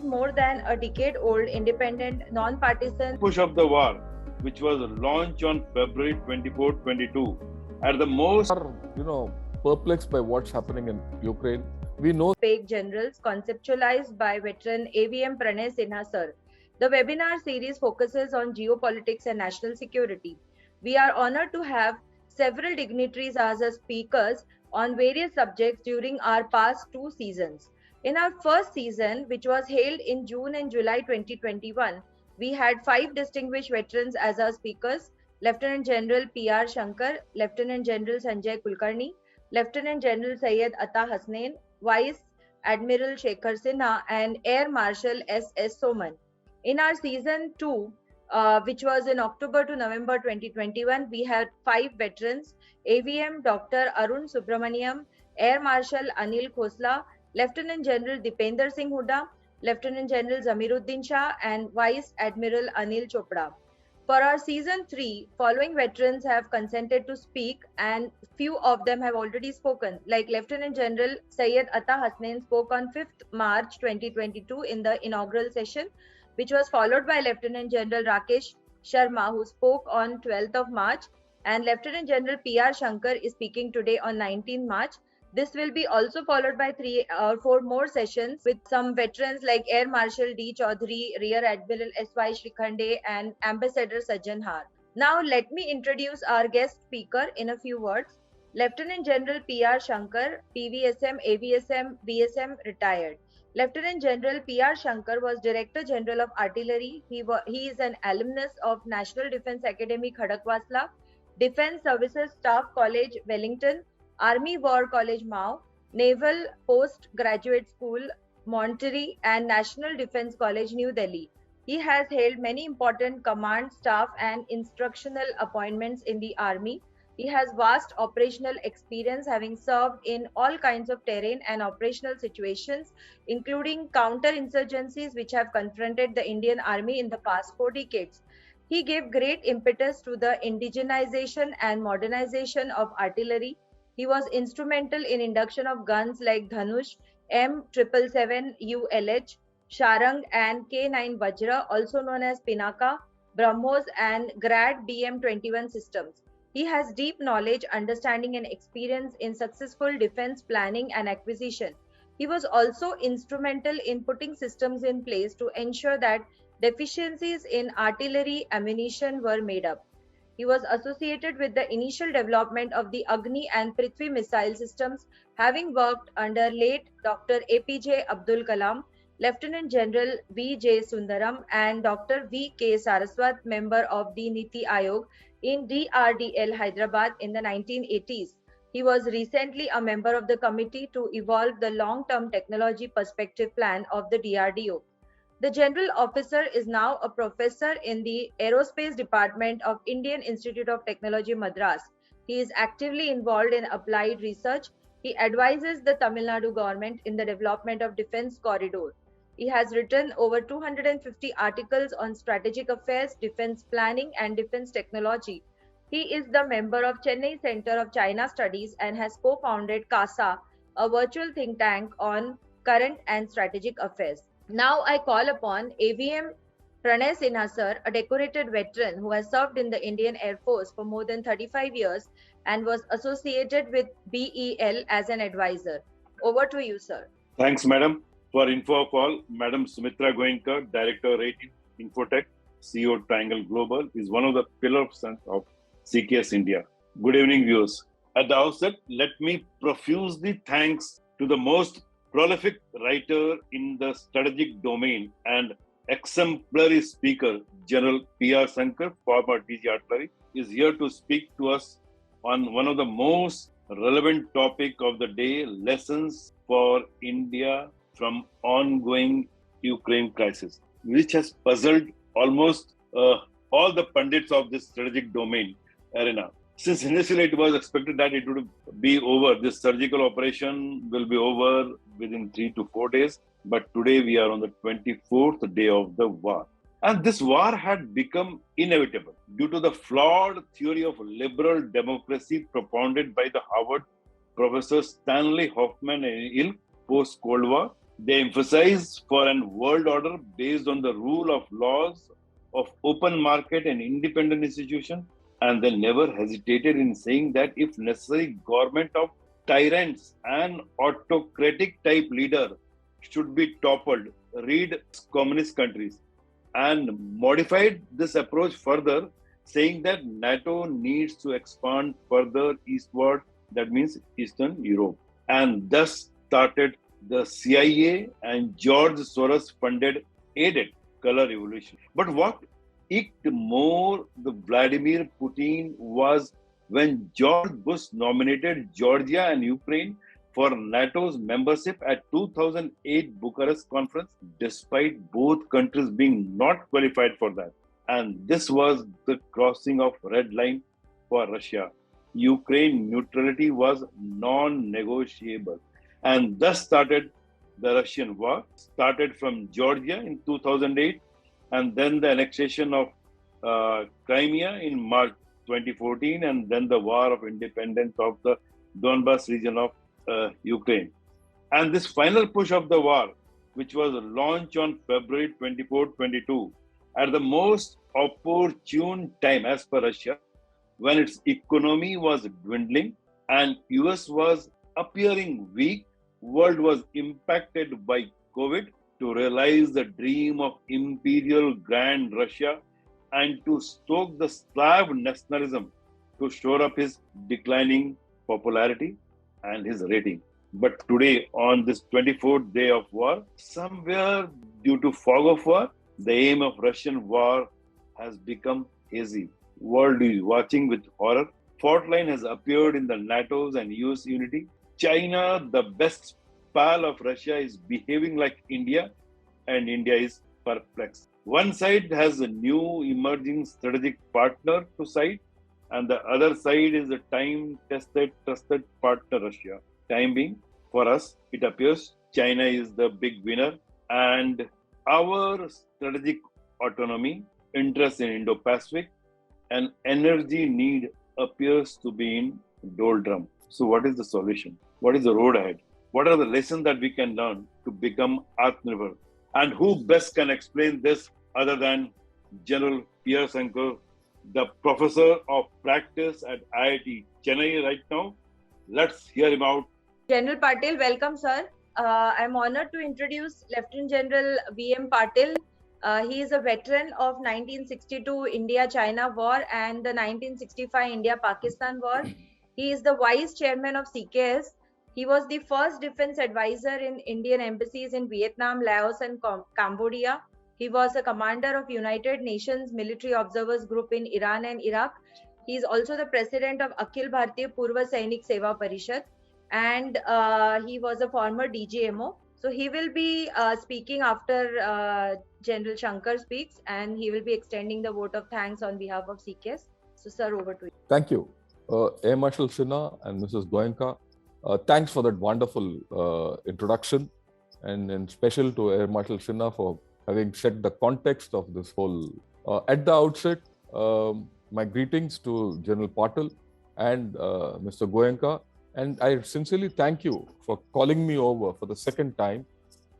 more than a decade-old independent, non-partisan push of the war, which was launched on February 24, 22, at the most perplexed by what's happening in Ukraine. We know Spake Generals, conceptualized by veteran AVM Sinha sir. The webinar series focuses on geopolitics and national security. We are honored to have several dignitaries as our speakers on various subjects during our past 2 seasons. In our first season, which was held in June and July 2021, we had 5 distinguished veterans as our speakers: Lieutenant General PR Shankar, Lieutenant General Sanjay Kulkarni, Lieutenant General Syed Ata Hasnain, Vice Admiral Sekhar Sinha, and Air Marshal SS Soman. In our season 2, which was in October to November 2021, we had 5 veterans: AVM Dr. Arun Subramaniam, Air Marshal Anil Khosla, Lieutenant General Dipender Singh Hooda, Lieutenant General Zamiruddin Shah, and Vice Admiral Anil Chopra. For our season 3, following veterans have consented to speak, and few of them have already spoken. Like Lieutenant General Syed Ata Hasnain spoke on 5th March 2022 in the inaugural session, which was followed by Lieutenant General Rakesh Sharma, who spoke on 12th of March, and Lieutenant General PR Shankar is speaking today on 19th March. This will be also followed by 3 or 4 more sessions with some veterans like Air Marshal D Choudhary, Rear Admiral S Shrikhande, and Ambassador Sajjanhar. Now let me introduce our guest speaker in a few words. Lieutenant General PR Shankar, PVSM, AVSM, BSM, retired. Lieutenant General PR Shankar was Director General of Artillery. He is an alumnus of National Defence Academy, Khadakwasla, Defence Services Staff College, Wellington, Army War College, Mao, Naval Postgraduate School, Monterey, and National Defence College, New Delhi. He has held many important command, staff, and instructional appointments in the Army. He has vast operational experience, having served in all kinds of terrain and operational situations, including counter-insurgencies which have confronted the Indian Army in the past 4 decades. He gave great impetus to the indigenization and modernization of artillery. He was instrumental in induction of guns like Dhanush, M777 ULH, Sharang, and K9 Vajra, also known as Pinaka, BrahMos, and Grad BM21 systems. He has deep knowledge, understanding, and experience in successful defense planning and acquisition. He was also instrumental in putting systems in place to ensure that deficiencies in artillery ammunition were made up. He was associated with the initial development of the Agni and Prithvi missile systems, having worked under late Dr. APJ Abdul Kalam, Lieutenant General V.J. Sundaram, and Dr. V.K. Saraswat, member of the Niti Aayog in DRDL Hyderabad in the 1980s. He was recently a member of the committee to evolve the long-term technology perspective plan of the DRDO. The General Officer is now a professor in the Aerospace Department of Indian Institute of Technology, Madras. He is actively involved in applied research. He advises the Tamil Nadu government in the development of defense corridor. He has written over 250 articles on strategic affairs, defense planning, and defense technology. He is the member of Chennai Center of China Studies and has co-founded CASA, a virtual think tank on current and strategic affairs. Now I call upon AVM Sinha sir, a decorated veteran who has served in the Indian Air Force for more than 35 years and was associated with BEL as an advisor. Over to you, sir. Thanks, madam. For info call, Madam Sumitra Goenka, Director Rating Infotech, CEO Triangle Global, is one of the pillars of CKS India. Good evening, viewers. At the outset, let me profusely thanks to the most prolific writer in the strategic domain and exemplary speaker, General PR Shankar, former DG Artillery, is here to speak to us on one of the most relevant topic of the day, lessons for India from ongoing Ukraine crisis, which has puzzled almost all the pundits of this strategic domain arena. Since initially it was expected that it would be over, this surgical operation will be over within 3 to 4 days, but today we are on the 24th day of the war. And this war had become inevitable due to the flawed theory of liberal democracy propounded by the Harvard professor Stanley Hoffman in post-Cold War. They emphasize for an world order based on the rule of laws of open market and independent institutions, and they never hesitated in saying that if necessary, government of tyrants and autocratic type leader should be toppled. Read communist countries, and modified this approach further, saying that NATO needs to expand further eastward, that means Eastern Europe, and thus started the CIA and George Soros funded aided color revolution. But what icked more the Vladimir Putin was when George Bush nominated Georgia and Ukraine for NATO's membership at 2008 Bucharest conference, despite both countries being not qualified for that. And this was the crossing of red line for Russia. Ukraine neutrality was non-negotiable. And thus started the Russian war, started from Georgia in 2008, and then the annexation of Crimea in March 2014, and then the war of independence of the Donbas region of Ukraine. And this final push of the war, which was launched on February 24, 22, at the most opportune time as per Russia, when its economy was dwindling and US was appearing weak, world was impacted by COVID, to realize the dream of imperial grand Russia and to stoke the Slav nationalism to shore up his declining popularity and his rating. But today, on this 24th day of war, somewhere due to fog of war, the aim of Russian war has become hazy. World is watching with horror. Fault line has appeared in the NATO's and US unity. China, the best pal of Russia, is behaving like India, and India is perplexed. One side has a new emerging strategic partner to side, and the other side is a time-tested, trusted partner, Russia. Time being, for us, it appears China is the big winner, and our strategic autonomy, interest in Indo-Pacific, and energy need appears to be in doldrum. So what is the solution? What is the road ahead? What are the lessons that we can learn to become Atmanirbhar? And who best can explain this other than General PR Shankar, the professor of practice at IIT Chennai right now? Let's hear him out. General Patil, welcome, sir. I'm honored to introduce Lieutenant General VM Patil. He is a veteran of 1962 India-China War and the 1965 India-Pakistan War. He is the Vice Chairman of CKS. He was the first defense advisor in Indian embassies in Vietnam, Laos, and Cambodia. He was a commander of United Nations Military Observers Group in Iran and Iraq. He is also the president of Akhil Bharatiya Purva Sainik Seva Parishad, and he was a former DGMO. So he will be speaking after General Shankar speaks, and he will be extending the vote of thanks on behalf of CKS. So, sir, over to you. Thank you. Air Marshal Sinha and Mrs. Goenka, thanks for that wonderful introduction, and special to Air Marshal Sinha for having set the context of this whole. At the outset, my greetings to General Patil and Mr. Goenka, and I sincerely thank you for calling me over for the second time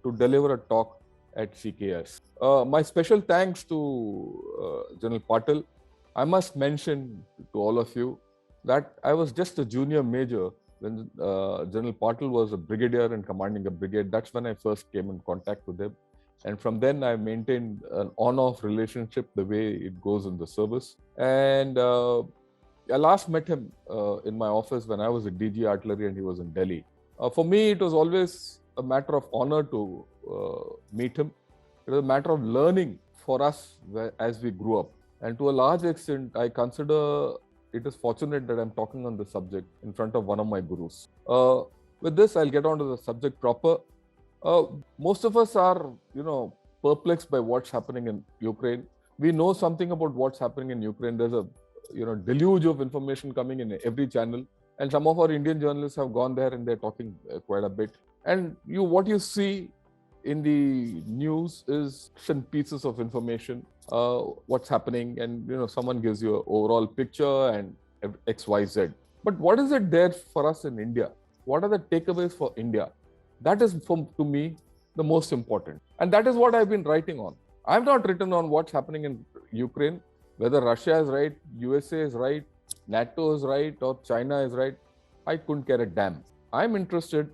to deliver a talk at CKS. My special thanks to General Patil. I must mention to all of you that I was just a junior major when General Patil was a brigadier and commanding a brigade. That's when I first came in contact with him. And from then I maintained an on-off relationship the way it goes in the service. And I last met him in my office when I was at DG Artillery and he was in Delhi. For me, it was always a matter of honor to meet him. It was a matter of learning for us as we grew up. And to a large extent, I consider it is fortunate that I'm talking on this subject in front of one of my gurus. With this, I'll get on to the subject proper. Most of us are, perplexed by what's happening in Ukraine. We know something about what's happening in Ukraine. There's a, deluge of information coming in every channel. And some of our Indian journalists have gone there and they're talking quite a bit. And what you see in the news is some pieces of information, what's happening, and someone gives you an overall picture and X, Y, Z. But what is it there for us in India? What are the takeaways for India? That is, to me, the most important. And that is what I've been writing on. I've not written on what's happening in Ukraine, whether Russia is right, USA is right, NATO is right, or China is right. I couldn't care a damn. I'm interested,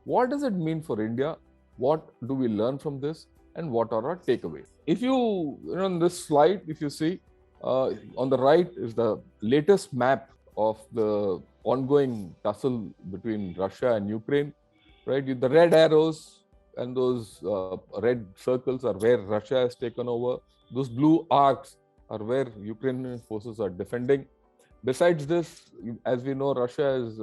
what does it mean for India? What do we learn from this? And what are our takeaways? If you know, on this slide, if you see, on the right is the latest map of the ongoing tussle between Russia and Ukraine, right? The red arrows and those red circles are where Russia has taken over. Those blue arcs are where Ukrainian forces are defending. Besides this, as we know, Russia has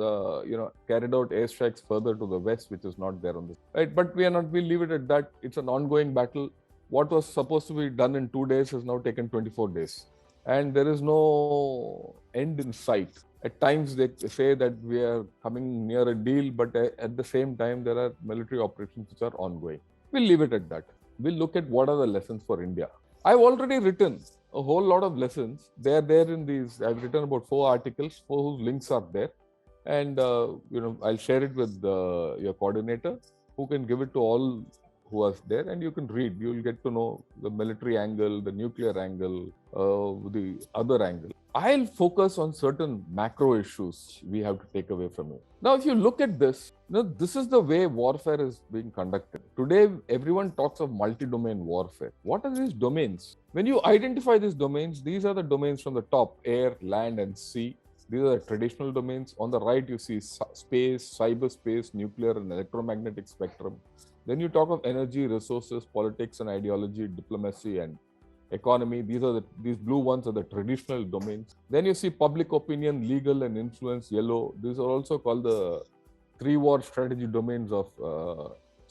carried out airstrikes further to the west, which is not there on this. Right? But we leave it at that. It's an ongoing battle. What was supposed to be done in 2 days has now taken 24 days. And there is no end in sight. At times they say that we are coming near a deal, but at the same time, there are military operations which are ongoing. We'll leave it at that. We'll look at what are the lessons for India. I've already written a whole lot of lessons. They are there in these. I've written about 4 articles, 4 whose links are there. And, I'll share it with your coordinator, who can give it to all who are there, and you can read. You'll get to know the military angle, the nuclear angle, the other angle. I'll focus on certain macro issues we have to take away from it. Now, if you look at this, this is the way warfare is being conducted. Today, everyone talks of multi-domain warfare. What are these domains? When you identify these domains, these are the domains from the top: air, land, and sea. These are the traditional domains. On the right, you see space, cyberspace, nuclear and electromagnetic spectrum. Then you talk of energy, resources, politics and ideology, diplomacy and economy. These blue ones are the traditional domains. Then you see public opinion, legal and influence, yellow. These are also called the 3 war strategy domains of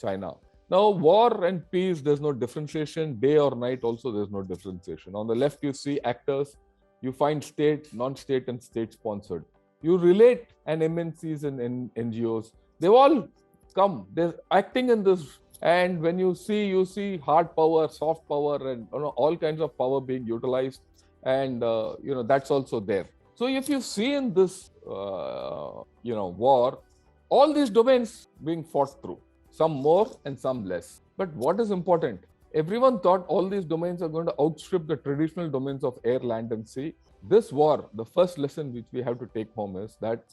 China. Now, war and peace, there's no differentiation. Day or night also, there's no differentiation. On the left, you see actors. You find state, non-state and state-sponsored. You relate and MNCs and NGOs. They've all come. They're acting in this. And when you see hard power, soft power, and all kinds of power being utilized. And, that's also there. So if you see in this, war, all these domains being fought through, some more and some less. But what is important? Everyone thought all these domains are going to outstrip the traditional domains of air, land, and sea. This war, the first lesson which we have to take home is that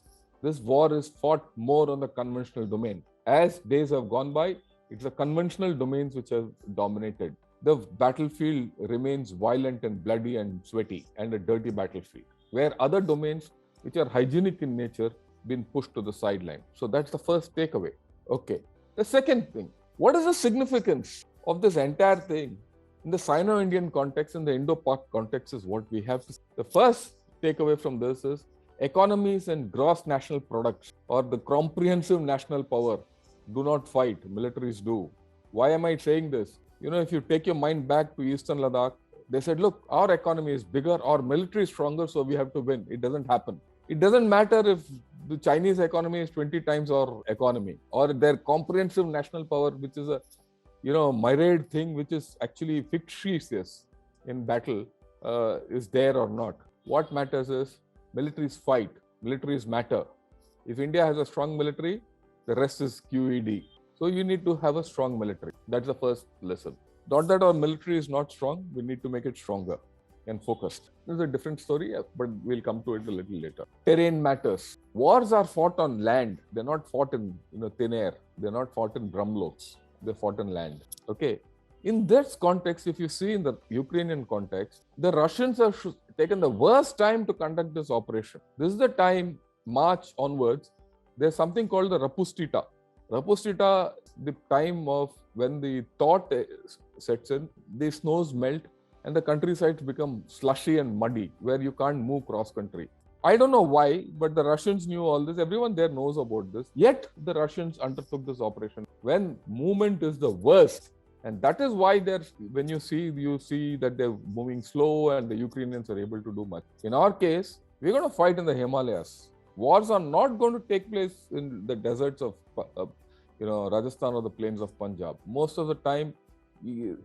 this war is fought more on the conventional domain. As days have gone by, it's the conventional domains which have dominated. The battlefield remains violent and bloody and sweaty and a dirty battlefield, where other domains which are hygienic in nature been pushed to the sideline. So that's the first takeaway. Okay. The second thing, what is the significance of this entire thing in the Sino-Indian context, in the Indo-Pak context is what we have to see. The first takeaway from this is economies and gross national products or the comprehensive national power do not fight, militaries do. Why am I saying this? If you take your mind back to Eastern Ladakh, they said, look, our economy is bigger, our military is stronger, so we have to win. It doesn't happen. It doesn't matter if the Chinese economy is 20 times our economy or their comprehensive national power, which is a myriad thing, which is actually fictitious in battle, is there or not. What matters is militaries fight, militaries matter. If India has a strong military, the rest is QED. So you need to have a strong military. That's the first lesson. Not that our military is not strong, we need to make it stronger and focused. This is a different story, but we'll come to it a little later. Terrain matters. Wars are fought on land. They're not fought in thin air. They're not fought in drumlocks. They fought on land. Okay. In this context, if you see in the Ukrainian context, the Russians have taken the worst time to conduct this operation. This is the time, March onwards, there's something called the Rapustita. Rapustita, the time of when the thaw sets in, the snows melt and the countrysides become slushy and muddy, where you can't move cross-country. I don't know why, but the Russians knew all this. Everyone there knows about this. Yet the Russians undertook this operation when movement is the worst. And that is why when you see that they're moving slow and the Ukrainians are able to do much. In our case, we're going to fight in the Himalayas. Wars are not going to take place in the deserts of Rajasthan or the plains of Punjab. Most of the time,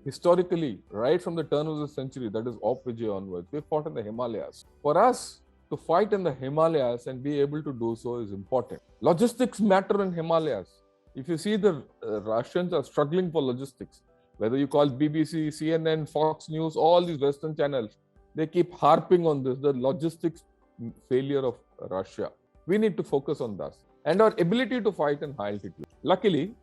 historically, right from the turn of the century, that is off Vijay onwards, we fought in the Himalayas. For us to fight in the Himalayas and be able to do so is important. Logistics matter in Himalayas. If you see the Russians are struggling for logistics, whether you call BBC, CNN, Fox News, all these Western channels, they keep harping on this, the logistics failure of Russia. We need to focus on that and our ability to fight in high altitude. Luckily,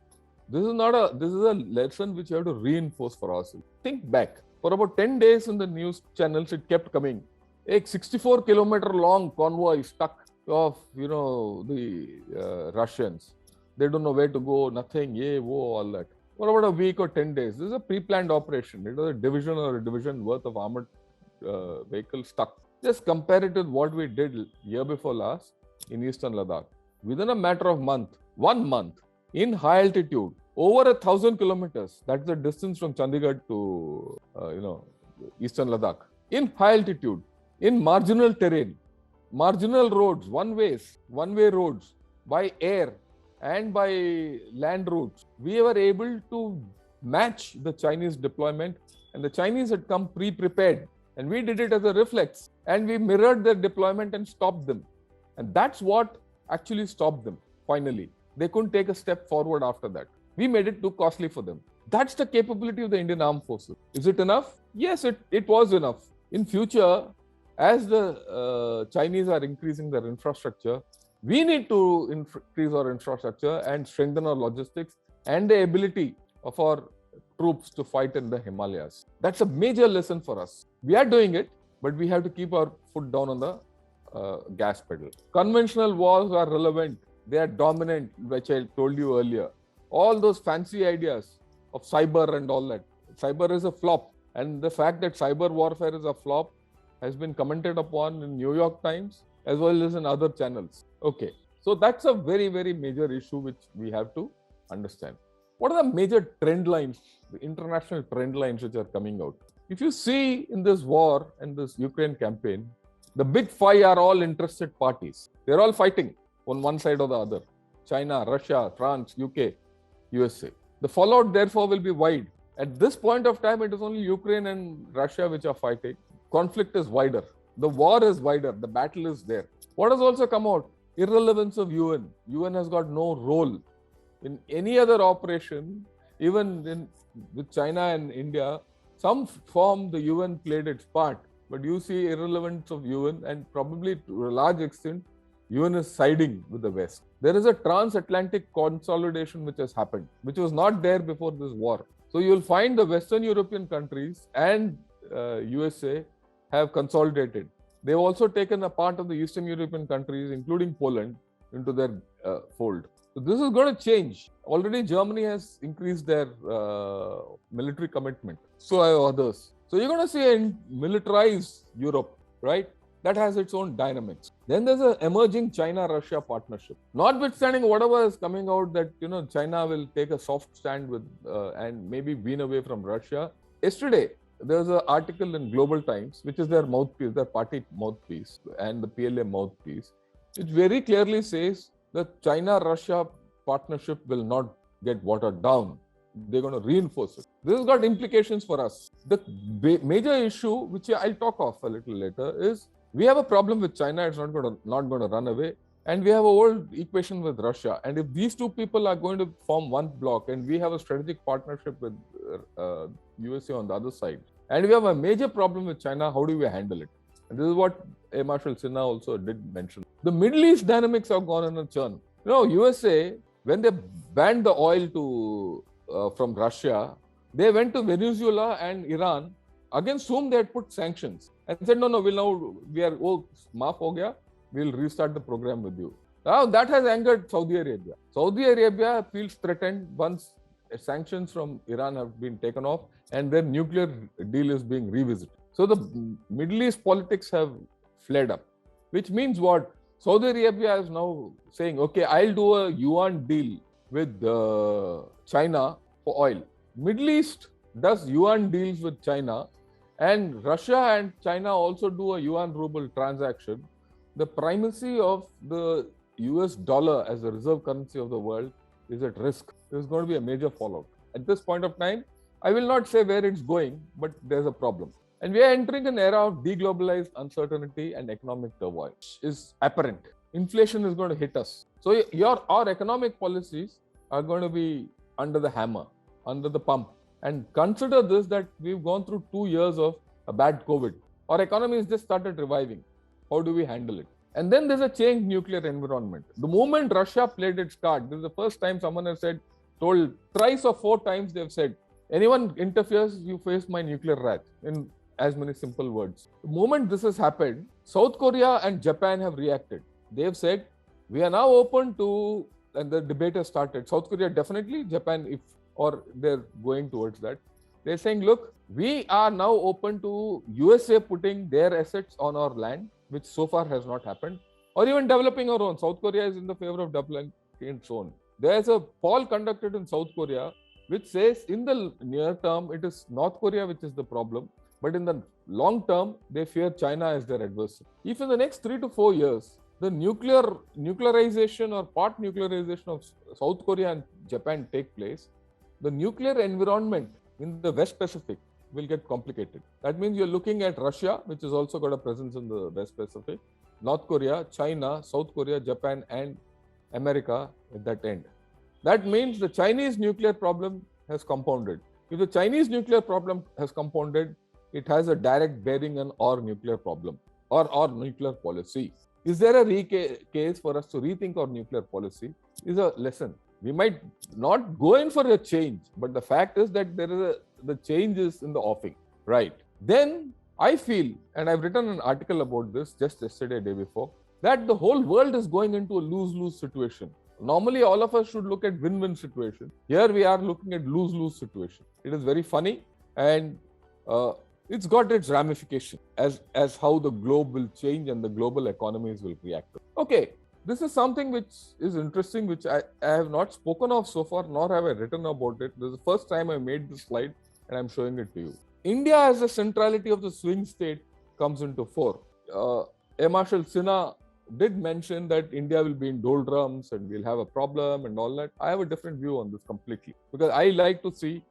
this is a lesson which you have to reinforce for ourselves. Think back. For about 10 days in the news channels, it kept coming. A 64-kilometer long convoy stuck of, the Russians. They don't know where to go, nothing, all that. For about a week or 10 days, this is a pre-planned operation. It was a division worth of armored vehicles stuck. Just compare it with what we did year before last in Eastern Ladakh. Within a matter of 1 month, in high altitude, over 1,000 kilometers, that's the distance from Chandigarh to, Eastern Ladakh. In high altitude, in marginal terrain, marginal roads, one-way roads, by air and by land routes, we were able to match the Chinese deployment, and the Chinese had come pre-prepared, and we did it as a reflex, and we mirrored their deployment and stopped them. And that's what actually stopped them, finally. They couldn't take a step forward after that. We made it too costly for them. That's the capability of the Indian Armed Forces. Is it enough? Yes, it was enough. In future, as the Chinese are increasing their infrastructure, we need to increase our infrastructure and strengthen our logistics and the ability of our troops to fight in the Himalayas. That's a major lesson for us. We are doing it, but we have to keep our foot down on the gas pedal. Conventional wars are relevant. They are dominant, which I told you earlier. All those fancy ideas of cyber and all that. Cyber is a flop. And the fact that cyber warfare is a flop has been commented upon in New York Times as well as in other channels. Okay. So that's a very, very major issue which we have to understand. What are the major trend lines, the international trend lines which are coming out? If you see in this war and this Ukraine campaign, the big five are all interested parties. They're all fighting on one side or the other. China, Russia, France, UK, USA. The fallout therefore will be wide. At this point of time, it is only Ukraine and Russia which are fighting. Conflict is wider. The war is wider. The battle is there. What has also come out? Irrelevance of UN. UN has got no role in any other operation. Even with China and India, some form the UN played its part. But you see irrelevance of UN, and probably to a large extent, UN is siding with the West. There is a transatlantic consolidation which has happened, which was not there before this war. So you'll find the Western European countries and USA have consolidated. They've also taken a part of the Eastern European countries, including Poland, into their fold. So this is going to change. Already Germany has increased their military commitment. So have others. So you're going to see a militarized Europe, right? That has its own dynamics. Then there's an emerging China-Russia partnership. Notwithstanding whatever is coming out that China will take a soft stand with and maybe wean away from Russia. Yesterday, there was an article in Global Times, which is their mouthpiece, their party mouthpiece and the PLA mouthpiece, which very clearly says that China-Russia partnership will not get watered down. They're going to reinforce it. This has got implications for us. The major issue, which I'll talk of a little later, is we have a problem with China. It's not going to run away. And we have an old equation with Russia. And if these two people are going to form one bloc, and we have a strategic partnership with USA on the other side, and we have a major problem with China, how do we handle it? And this is what Air Marshal Sinha also did mention. The Middle East dynamics have gone on a churn. USA, when they banned the oil from Russia, they went to Venezuela and Iran, against whom they had put sanctions, and said, no, maaf ho gaya, we'll restart the program with you. Now that has angered Saudi Arabia. Saudi Arabia feels threatened once sanctions from Iran have been taken off and their nuclear deal is being revisited. So the Middle East politics have flared up, which means what? Saudi Arabia is now saying, okay, I'll do a yuan deal with China for oil. Middle East does yuan deals with China, and Russia and China also do a yuan ruble transaction. The primacy of the US dollar as the reserve currency of the world is at risk. There's going to be a major fallout. At this point of time, I will not say where it's going, but there's a problem. And we are entering an era of deglobalized uncertainty and economic turmoil. Is apparent. Inflation is going to hit us. So our economic policies are going to be under the hammer, under the pump. And consider this, that we've gone through 2 years of a bad COVID. Our economy has just started reviving. How do we handle it? And then there's a changed nuclear environment. The moment Russia played its card, this is the first time someone has told thrice or 4 times they've said, anyone interferes, you face my nuclear wrath, in as many simple words. The moment this has happened, South Korea and Japan have reacted. They've said, we are now open to, and the debate has started. South Korea definitely, Japan, or they're going towards that. They're saying, look, we are now open to USA putting their assets on our land, which so far has not happened, or even developing our own. South Korea is in the favor of developing its own. There's a poll conducted in South Korea which says in the near term, it is North Korea which is the problem, but in the long term, they fear China as their adversary. If in the next 3 to 4 years, the nuclearization or part nuclearization of South Korea and Japan take place, the nuclear environment in the West Pacific will get complicated. That means you're looking at Russia, which has also got a presence in the West Pacific, North Korea, China, South Korea, Japan, and America at that end. That means the Chinese nuclear problem has compounded. If the Chinese nuclear problem has compounded, it has a direct bearing on our nuclear problem or our nuclear policy. Is there a case for us to rethink our nuclear policy? Is a lesson. We might not go in for a change, but the fact is that the change is in the offing, right? Then I feel, and I've written an article about this just yesterday, day before, that the whole world is going into a lose-lose situation. Normally, all of us should look at win-win situation. Here we are looking at lose-lose situation. It is very funny, and it's got its ramification as how the globe will change and the global economies will react. Okay, this is something which is interesting, which I have not spoken of so far, nor have I written about it. This is the first time I made this slide, and I'm showing it to you. India as the centrality of the swing state comes into fore. Air Marshal Sinha did mention that India will be in doldrums and we'll have a problem and all that. I have a different view on this completely, because I like to see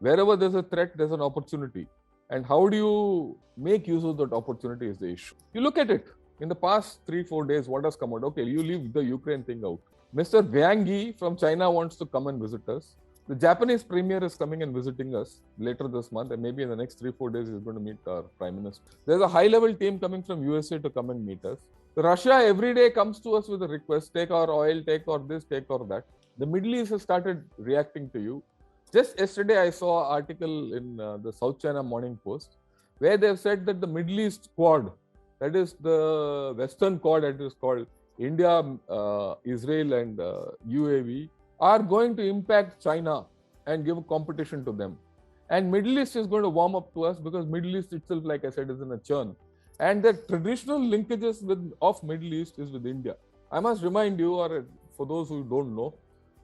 wherever there's a threat, there's an opportunity. And how do you make use of that opportunity is the issue. You look at it. In the past 3-4 days, what has come out? Okay, you leave the Ukraine thing out. Mr. Wang Yi from China wants to come and visit us. The Japanese premier is coming and visiting us later this month, and maybe in the next 3-4 days he's going to meet our prime minister. There's a high-level team coming from USA to come and meet us. Russia every day comes to us with a request, take our oil, take our this, take our that. The Middle East has started reacting to you. Just yesterday, I saw an article in the South China Morning Post where they've said that the Middle East Quad, that is the Western Quad, that is called India, Israel, and UAE, are going to impact China and give a competition to them. And Middle East is going to warm up to us because Middle East itself, like I said, is in a churn. And the traditional linkages of Middle East is with India. I must remind you, or for those who don't know,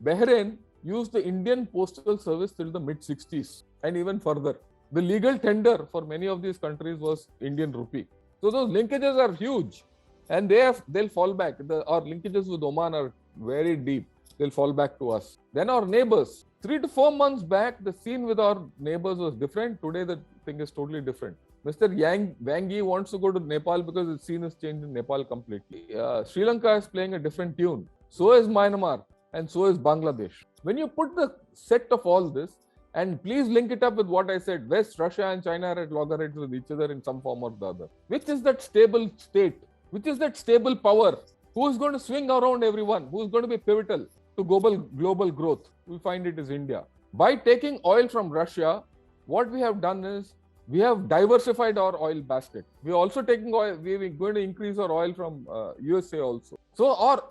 Bahrain used the Indian Postal Service till the mid-60s and even further. The legal tender for many of these countries was Indian rupee. So those linkages are huge, and they'll fall back. Our linkages with Oman are very deep. They'll fall back to us. Then our neighbors. 3 to 4 months back, the scene with our neighbors was different. Today, the thing is totally different. Mr. Wang Yi wants to go to Nepal because the scene has changed in Nepal completely. Sri Lanka is playing a different tune. So is Myanmar, and so is Bangladesh. When you put the set of all this, and please link it up with what I said, West, Russia and China are at loggerheads with each other in some form or the other. Which is that stable state? Which is that stable power? Who is going to swing around everyone? Who is going to be pivotal to global growth? We find it is India. By taking oil from Russia, what we have done is we have diversified our oil basket. We are also taking oil. We are going to increase our oil from USA also. So our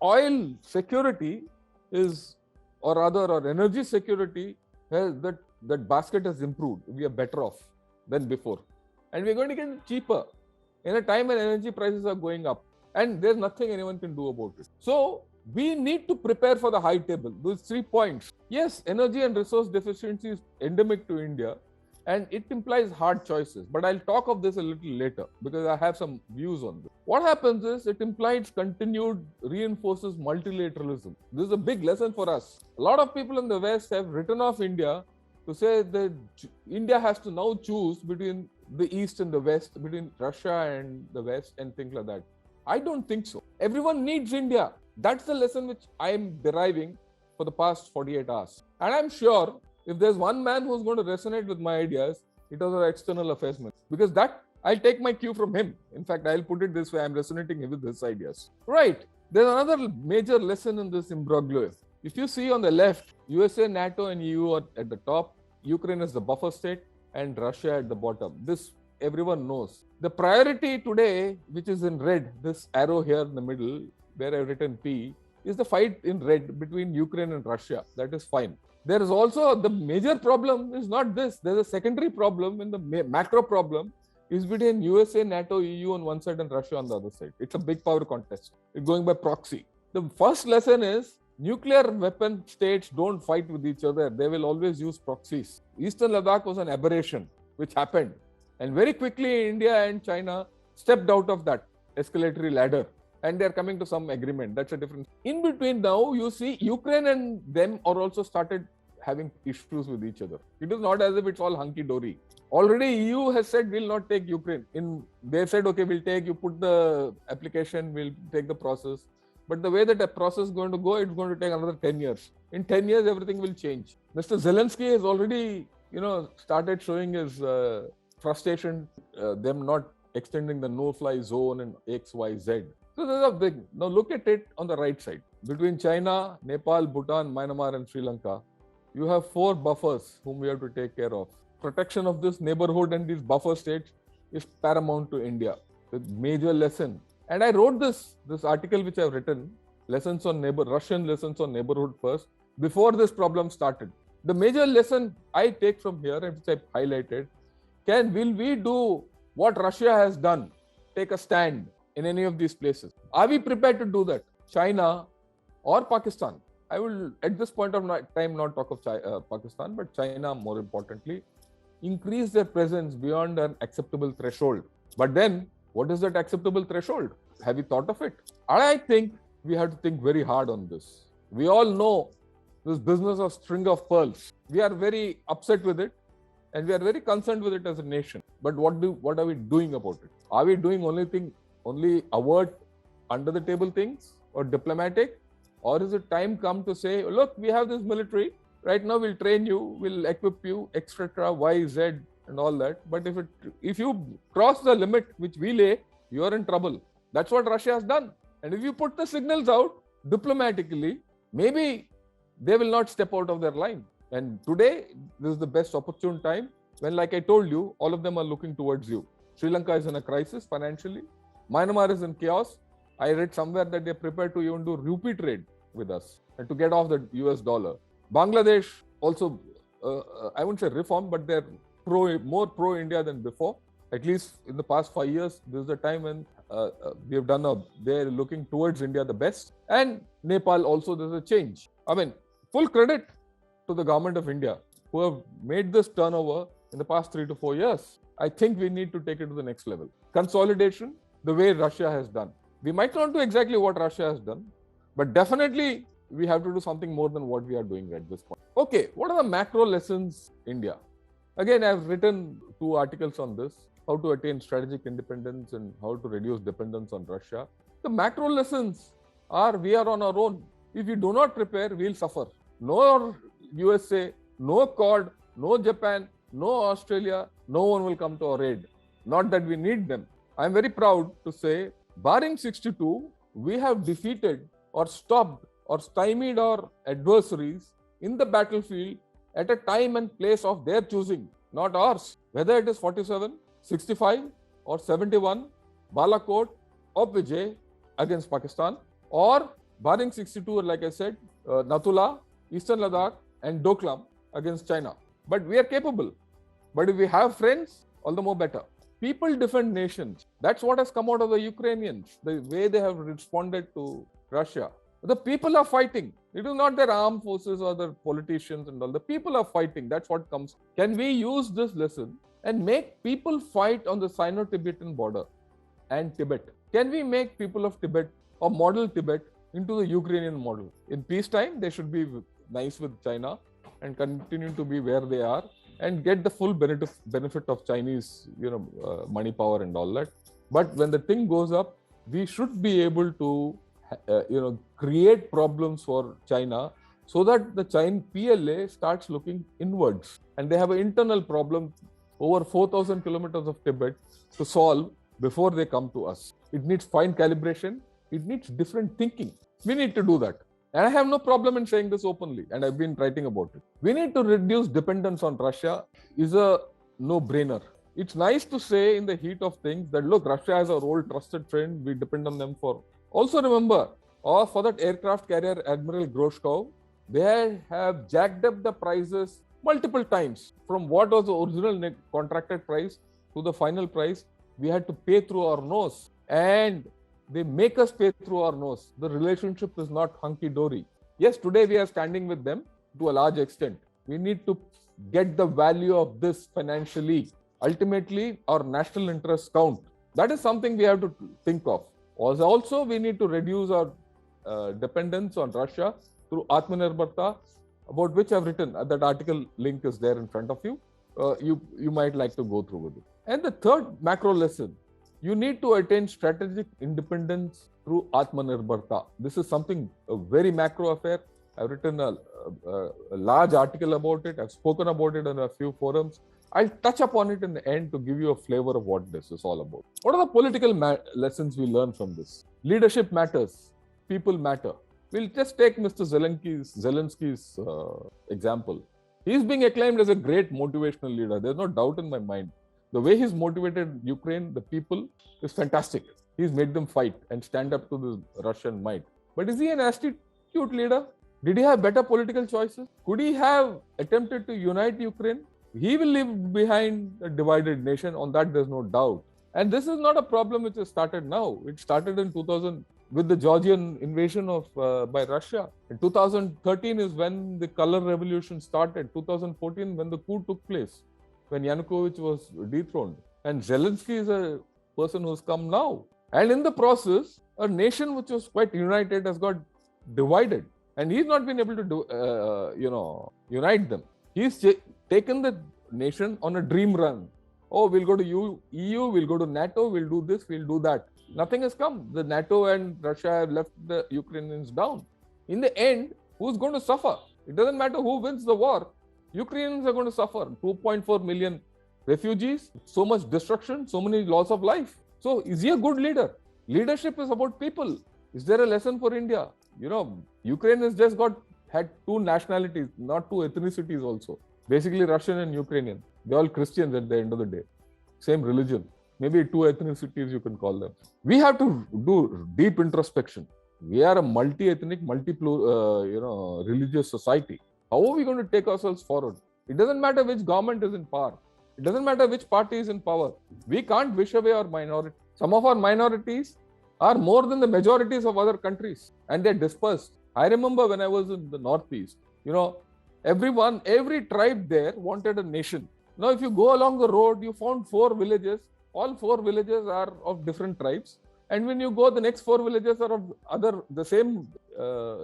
oil security is, or rather our energy security, that basket has improved. We are better off than before. And we're going to get it cheaper in a time when energy prices are going up. And there's nothing anyone can do about it. So we need to prepare for the high table. Those 3 points. Yes, energy and resource deficiency is endemic to India, and it implies hard choices. But I'll talk of this a little later because I have some views on this. What happens is it implies reinforces multilateralism. This is a big lesson for us. A lot of people in the West have written off India to say that India has to now choose between the East and the West, between Russia and the West and things like that. I don't think so. Everyone needs India. That's the lesson which I am deriving for the past 48 hours. And I'm sure if there's one man who's going to resonate with my ideas, it was our external affairs minister. Because that, I'll take my cue from him. In fact, I'll put it this way, I'm resonating with his ideas. Right. There's another major lesson in this imbroglio. If you see on the left, USA, NATO and EU are at the top, Ukraine is the buffer state, and Russia at the bottom. This everyone knows. The priority today, which is in red, this arrow here in the middle, where I've written P, is the fight in red between Ukraine and Russia. That is fine. There is also the major problem is not this. There's a secondary problem, and the macro problem is between USA, NATO, EU on one side and Russia on the other side. It's a big power contest. It's going by proxy. The first lesson is nuclear weapon states don't fight with each other. They will always use proxies. Eastern Ladakh was an aberration which happened. And very quickly, India and China stepped out of that escalatory ladder. And they're coming to some agreement. That's a difference. In between now, you see Ukraine and them are also started having issues with each other. It is not as if it's all hunky-dory. Already EU has said we'll not take Ukraine. They said, okay, we'll take, you put the application, we'll take the process. But the way that the process is going to go, it's going to take another 10 years. In 10 years, everything will change. Mr. Zelensky has already, started showing his frustration, them not extending the no-fly zone and X, Y, Z. So there's a big, now look at it on the right side. Between China, Nepal, Bhutan, Myanmar and Sri Lanka, you have 4 buffers whom we have to take care of. Protection of this neighborhood and these buffer states is paramount to India. The major lesson. And I wrote this article which I've written, Russian lessons on neighborhood first, before this problem started. The major lesson I take from here, and which I highlighted, will we do what Russia has done? Take a stand in any of these places. Are we prepared to do that? China or Pakistan? I will, at this point of time, not talk of Pakistan, but China more importantly, increase their presence beyond an acceptable threshold. But then, what is that acceptable threshold? Have you thought of it? I think we have to think very hard on this. We all know this business of string of pearls. We are very upset with it and we are very concerned with it as a nation. But what are we doing about it? Are we doing only avert under the table things or diplomatic? Or is it time come to say, look, we have this military, right now we'll train you, we'll equip you, etc., Y, Z, and all that. But if you cross the limit which we lay, you are in trouble. That's what Russia has done. And if you put the signals out diplomatically, maybe they will not step out of their line. And today, this is the best opportune time when, like I told you, all of them are looking towards you. Sri Lanka is in a crisis financially. Myanmar is in chaos. I read somewhere that they're prepared to even do rupee trade with us and to get off the US dollar. Bangladesh also, I wouldn't say reform, but they're more pro-India than before. At least in the past 5 years, this is the time when we have done they're looking towards India the best. And Nepal also, there's a change. I mean, full credit to the government of India who have made this turnover in the past 3 to 4 years. I think we need to take it to the next level. Consolidation, the way Russia has done. We might not do exactly what Russia has done, but definitely we have to do something more than what we are doing at this point. Okay, what are the macro lessons India? Again, I've written 2 articles on this, how to attain strategic independence and how to reduce dependence on Russia. The macro lessons are we are on our own. If we do not prepare, we'll suffer. No USA, no Quad, no Japan, no Australia, no one will come to our aid. Not that we need them. I'm very proud to say, barring 62, we have defeated or stopped or stymied our adversaries in the battlefield at a time and place of their choosing, not ours. Whether it is 47, 65 or 71, Balakot or Vijay against Pakistan, or barring 62, like I said, Natula, Eastern Ladakh and Doklam against China. But we are capable. But if we have friends, all the more better. People defend nations. That's what has come out of the Ukrainians, the way they have responded to Russia. The people are fighting. It is not their armed forces or the politicians and all. The people are fighting. That's what comes. Can we use this lesson and make people fight on the Sino-Tibetan border and Tibet? Can we make people of Tibet or model Tibet into the Ukrainian model? In peacetime, they should be nice with China and continue to be where they are and get the full benefit of Chinese, money power and all that. But when the thing goes up, we should be able to, create problems for China so that the China PLA starts looking inwards. And they have an internal problem over 4,000 kilometers of Tibet to solve before they come to us. It needs fine calibration. It needs different thinking. We need to do that. And I have no problem in saying this openly, and I've been writing about it. We need to reduce dependence on Russia is a no-brainer. It's nice to say in the heat of things that, look, Russia is our old trusted friend. We depend on them for... Also remember, for that aircraft carrier, Admiral Groshkov, they have jacked up the prices multiple times. From what was the original contracted price to the final price, we had to pay through our nose. And they make us pay through our nose. The relationship is not hunky-dory. Yes, today we are standing with them to a large extent. We need to get the value of this financially. Ultimately, our national interests count. That is something we have to think of. Also, we need to reduce our dependence on Russia through Atmanirbharta, about which I've written. That article link is there in front of you. You might like to go through with it. And the third macro lesson, you need to attain strategic independence through Atmanirbharta. This is something, a very macro affair. I've written a large article about it. I've spoken about it in a few forums. I'll touch upon it in the end to give you a flavor of what this is all about. What are the political lessons we learn from this? Leadership matters. People matter. We'll just take Mr. Zelensky's example. He's being acclaimed as a great motivational leader. There's no doubt in my mind. The way he's motivated Ukraine, the people, is fantastic. He's made them fight and stand up to the Russian might. But is he an astute leader? Did he have better political choices? Could he have attempted to unite Ukraine? He will leave behind a divided nation. On that, there's no doubt. And this is not a problem which has started now. It started in 2000 with the Georgian invasion by Russia. In 2013 is when the color revolution started. 2014 when the coup took place, when Yanukovych was dethroned. And Zelensky is a person who's come now. And in the process, a nation which was quite united has got divided. And he's not been able to unite them. He's taken the nation on a dream run. Oh, we'll go to EU, we'll go to NATO, we'll do this, we'll do that. Nothing has come. The NATO and Russia have left the Ukrainians down. In the end, who's going to suffer? It doesn't matter who wins the war. Ukrainians are going to suffer. 2.4 million refugees, so much destruction, so many loss of life. So is he a good leader? Leadership is about people. Is there a lesson for India? Ukraine has just had two nationalities, not two ethnicities also. Basically Russian and Ukrainian. They're all Christians at the end of the day. Same religion. Maybe two ethnicities you can call them. We have to do deep introspection. We are a multi-ethnic, religious society. How are we going to take ourselves forward? It doesn't matter which government is in power. It doesn't matter which party is in power. We can't wish away our minority. Some of our minorities are more than the majorities of other countries, and they're dispersed. I remember when I was in the Northeast, every tribe there wanted a nation. Now, if you go along the road, you found 4 villages. All 4 villages are of different tribes. And when you go, the next 4 villages are of the same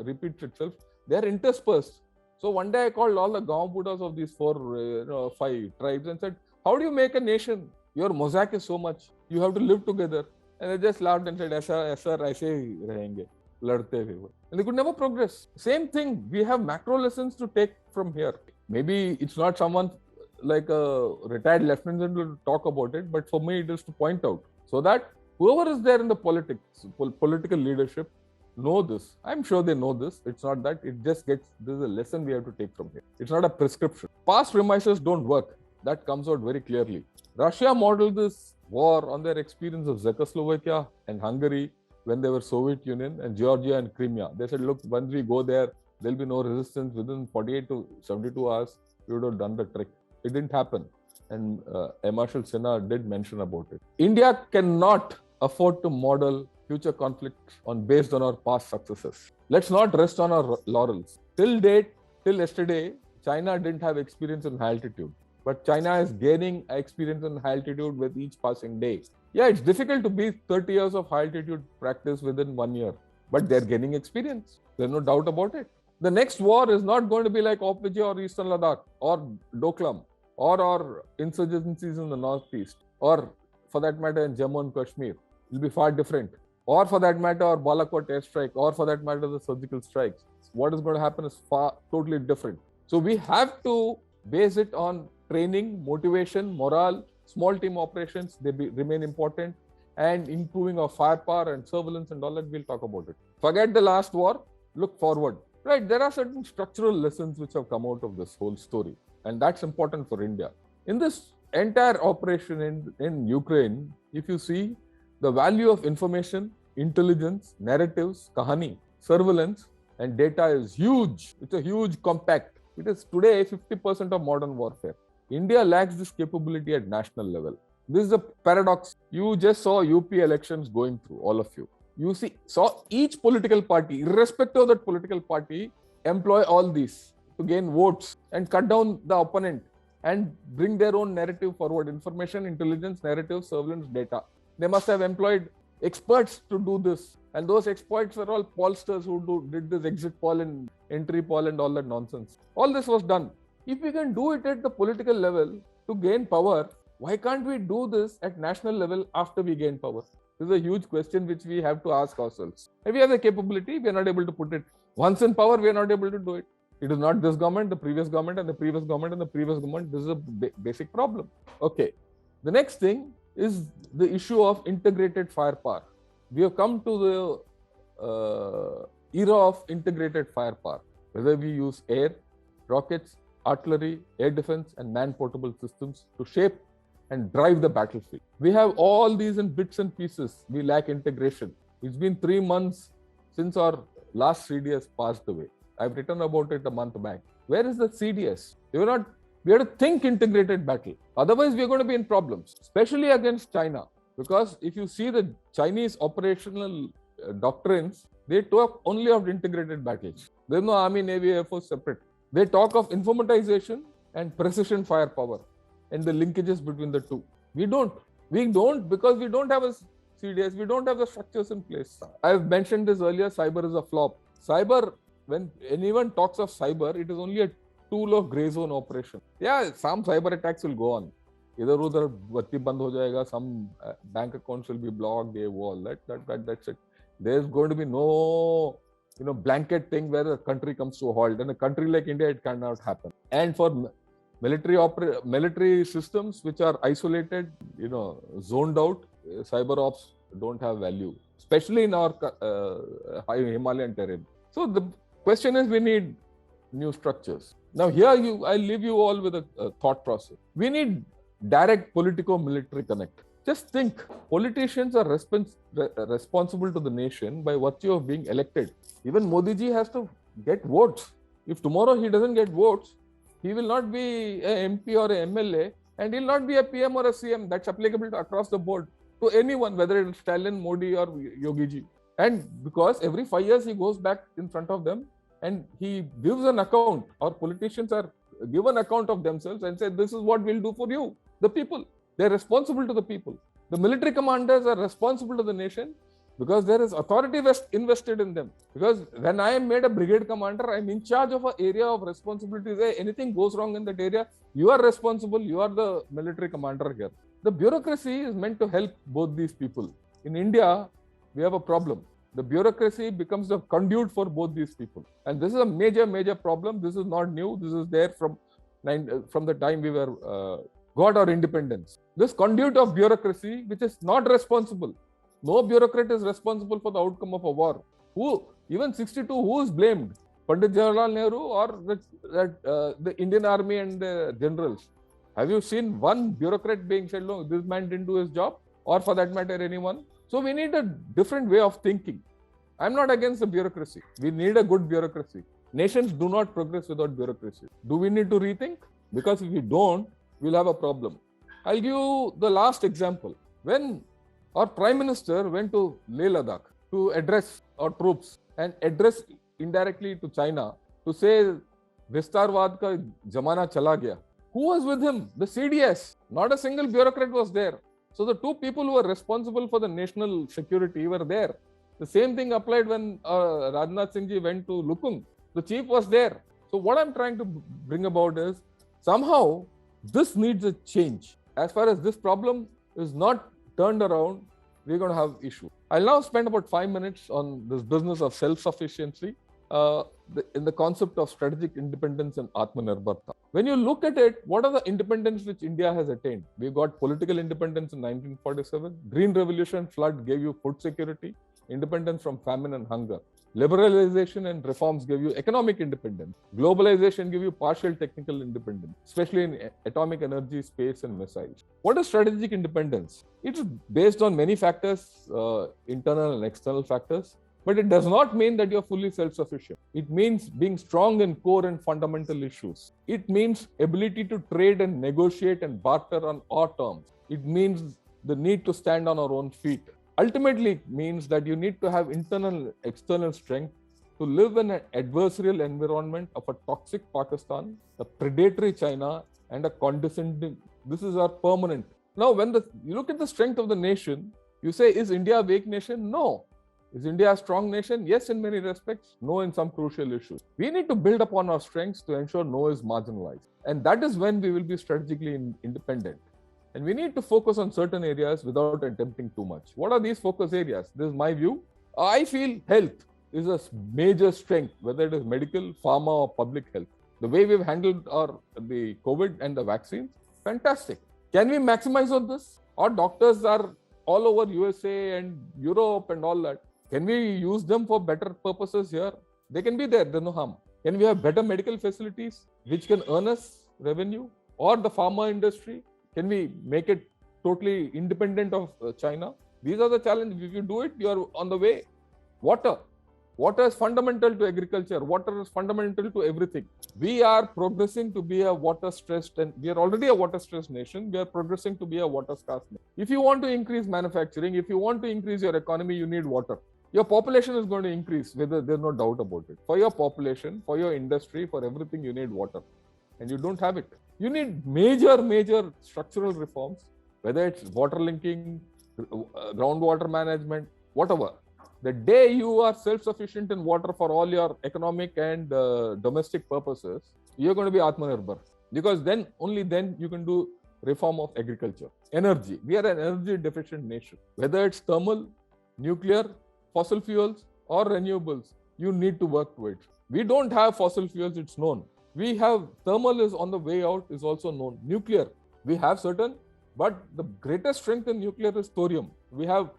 repeats itself. They are interspersed. So one day I called all the Gaon Buddhas of these 5 tribes and said, how do you make a nation? Your mosaic is so much. You have to live together. And they just laughed and said, aisa aise hi rahenge, ladte huए. And they could never progress. Same thing. We have macro lessons to take from here. Maybe it's not someone like a retired lieutenant will talk about it, but for me it is to point out so that whoever is there in the political leadership know this. I'm sure they know this. It's not that. This is a lesson we have to take from here. It's not a prescription. Past premises don't work. That comes out very clearly. Russia modeled this war on their experience of Czechoslovakia and Hungary when they were Soviet Union, and Georgia and Crimea. They said, look, once we go there, there'll be no resistance. Within 48 to 72 hours, we would have done the trick. It didn't happen. And Marshal Sinha did mention about it. India cannot afford to model future conflicts based on our past successes. Let's not rest on our laurels. Till yesterday, China didn't have experience in high altitude. But China is gaining experience in high altitude with each passing day. Yeah, it's difficult to beat 30 years of high altitude practice within 1 year. But they're gaining experience. There's no doubt about it. The next war is not going to be like OPJ or Eastern Ladakh or Doklam or insurgencies in the Northeast or, for that matter, in Jammu and Kashmir. It will be far different. or for that matter, or Balakot airstrike, or for that matter, the surgical strikes. What is going to happen is totally different. So we have to base it on training, motivation, morale, small team operations. They remain important, and improving our firepower and surveillance and all that. We'll talk about it. Forget the last war. Look forward. Right, there are certain structural lessons which have come out of this whole story, and that's important for India. In this entire operation in Ukraine, if you see, the value of information, intelligence, narratives, kahani, surveillance, and data is huge. It's a huge compact. It is today 50% of modern warfare. India lacks this capability at national level. This is a paradox. You just saw UP elections going through, all of you. You saw each political party, irrespective of that political party, employ all these to gain votes and cut down the opponent and bring their own narrative forward. Information, intelligence, narrative, surveillance, data. They must have employed experts to do this. And those experts are all pollsters who did this exit poll and entry poll and all that nonsense. All this was done. If we can do it at the political level to gain power, why can't we do this at national level after we gain power? This is a huge question which we have to ask ourselves. If we have the capability, we are not able to put it. Once in power, we are not able to do it. It is not this government, the previous government, and the previous government, and the previous government. This is a basic problem. Okay. The next thing is the issue of integrated firepower. We have come to the era of integrated firepower, whether we use air, rockets, artillery, air defense, and man-portable systems to shape and drive the battlefield. We have all these in bits and pieces. We lack integration. It's been 3 months since our last CDS passed away. I've written about it a month back. Where is the CDS? We have to think integrated battle. Otherwise, we're going to be in problems, especially against China. Because if you see the Chinese operational doctrines, they talk only of integrated battles. There's no army, navy, air force separate. They talk of informatization and precision firepower and the linkages between the two. We don't because we don't have a CDS, we don't have the structures in place. I've mentioned this earlier, cyber is a flop. Cyber, when anyone talks of cyber, it is only a tool of grey zone operation. Yeah, some cyber attacks will go on. Either batti band ho jayega, some bank accounts will be blocked, that's it. There's going to be no blanket thing where the country comes to a halt. In a country like India, it cannot happen. And for military systems which are isolated, zoned out, cyber ops don't have value, especially in our high Himalayan terrain. So the question is, we need new structures. Now here I leave you all with a thought process. We need direct politico-military connect. Just think, politicians are responsible to the nation by virtue of being elected. Even Modi ji has to get votes. If tomorrow he doesn't get votes, he will not be an MP or an MLA, and he'll not be a PM or a CM. That's applicable across the board to anyone, whether it's Stalin, Modi, or Yogi ji. And because every 5 years he goes back in front of them and he gives an account, or politicians are given account of themselves and say, this is what we'll do for you, the people. They're responsible to the people. The military commanders are responsible to the nation because there is authority invested in them. Because when I am made a brigade commander, I'm in charge of an area of responsibility. If anything goes wrong in that area, you are responsible. You are the military commander here. The bureaucracy is meant to help both these people. In India, we have a problem. The bureaucracy becomes the conduit for both these people. And this is a major, major problem. This is not new. This is there from the time we got our independence. This conduit of bureaucracy, which is not responsible. No bureaucrat is responsible for the outcome of a war. Even 62, who is blamed? Pandit Jawaharlal Nehru or the Indian Army and the generals? Have you seen one bureaucrat being said, no, this man didn't do his job? Or for that matter, anyone? So we need a different way of thinking. I'm not against the bureaucracy. We need a good bureaucracy. Nations do not progress without bureaucracy. Do we need to rethink? Because if we don't, we'll have a problem. I'll give you the last example. When our Prime Minister went to Leh Ladakh to address our troops and address indirectly to China to say, Vistarvad ka jamana chala gaya. Who was with him? The CDS. Not a single bureaucrat was there. So the two people who were responsible for the national security were there. The same thing applied when Rajnath Singh ji went to Lukung. The chief was there. So what I'm trying to bring about is, somehow this needs a change. As far as this problem is not turned around, we're going to have issue. I'll now spend about 5 minutes on this business of self-sufficiency in the concept of strategic independence and Atmanirbharta. When you look at it, what are the independence which India has attained? We got political independence in 1947. Green Revolution flood gave you food security, independence from famine and hunger. Liberalization and reforms gave you economic independence. Globalization gave you partial technical independence, especially in atomic energy, space, and missiles. What is strategic independence? It's based on many factors, internal and external factors, but it does not mean that you're fully self-sufficient. It means being strong in core and fundamental issues. It means ability to trade and negotiate and barter on our terms. It means the need to stand on our own feet. Ultimately, it means that you need to have internal and external strength to live in an adversarial environment of a toxic Pakistan, a predatory China, and a condescending. This is our permanent. Now, when you look at the strength of the nation, you say, is India a weak nation? No. Is India a strong nation? Yes, in many respects. No, in some crucial issues. We need to build upon our strengths to ensure no is marginalized. And that is when we will be strategically independent. And we need to focus on certain areas without attempting too much. What are these focus areas? This is my view. I feel health is a major strength, whether it is medical, pharma, or public health. The way we've handled the COVID and the vaccines, fantastic. Can we maximize on this? Our doctors are all over USA and Europe and all that. Can we use them for better purposes here? They can be there, there's no harm. Can we have better medical facilities which can earn us revenue? Or the pharma industry? Can we make it totally independent of China? These are the challenges. If you do it, you are on the way. Water. Water is fundamental to agriculture. Water is fundamental to everything. We are progressing to be a water-stressed, and we are already a water-stressed nation. We are progressing to be a water-scarce nation. If you want to increase manufacturing, if you want to increase your economy, you need water. Your population is going to increase, whether there's no doubt about it. For your population, for your industry, for everything, you need water. And you don't have it. You need major structural reforms, whether it's water linking, groundwater management, whatever. The day you are self-sufficient in water for all your economic and domestic purposes, you're going to be Atmanirbhar. Because then, only then you can do reform of agriculture. Energy. We are an energy deficient nation. Whether it's thermal, nuclear, fossil fuels or renewables, you need to work to it. We don't have fossil fuels, it's known. We have thermal is on the way out, is also known. Nuclear, we have certain, but the greatest strength in nuclear is thorium. We have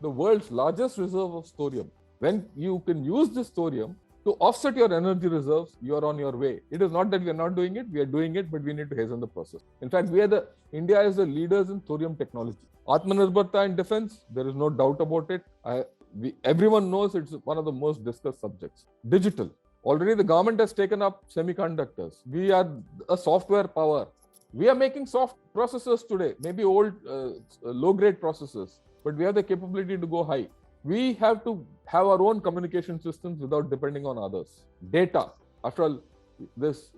the world's largest reserve of thorium. When you can use this thorium to offset your energy reserves, you are on your way. It is not that we are not doing it, we are doing it, but we need to hasten the process. In fact, India is the leaders in thorium technology. Atmanirbharta in defense, there is no doubt about it. Everyone knows it's one of the most discussed subjects. Digital. Already the government has taken up semiconductors. We are a software power. We are making soft processors today, maybe old, low-grade processors, but we have the capability to go high. We have to have our own communication systems without depending on others. Data. After all, this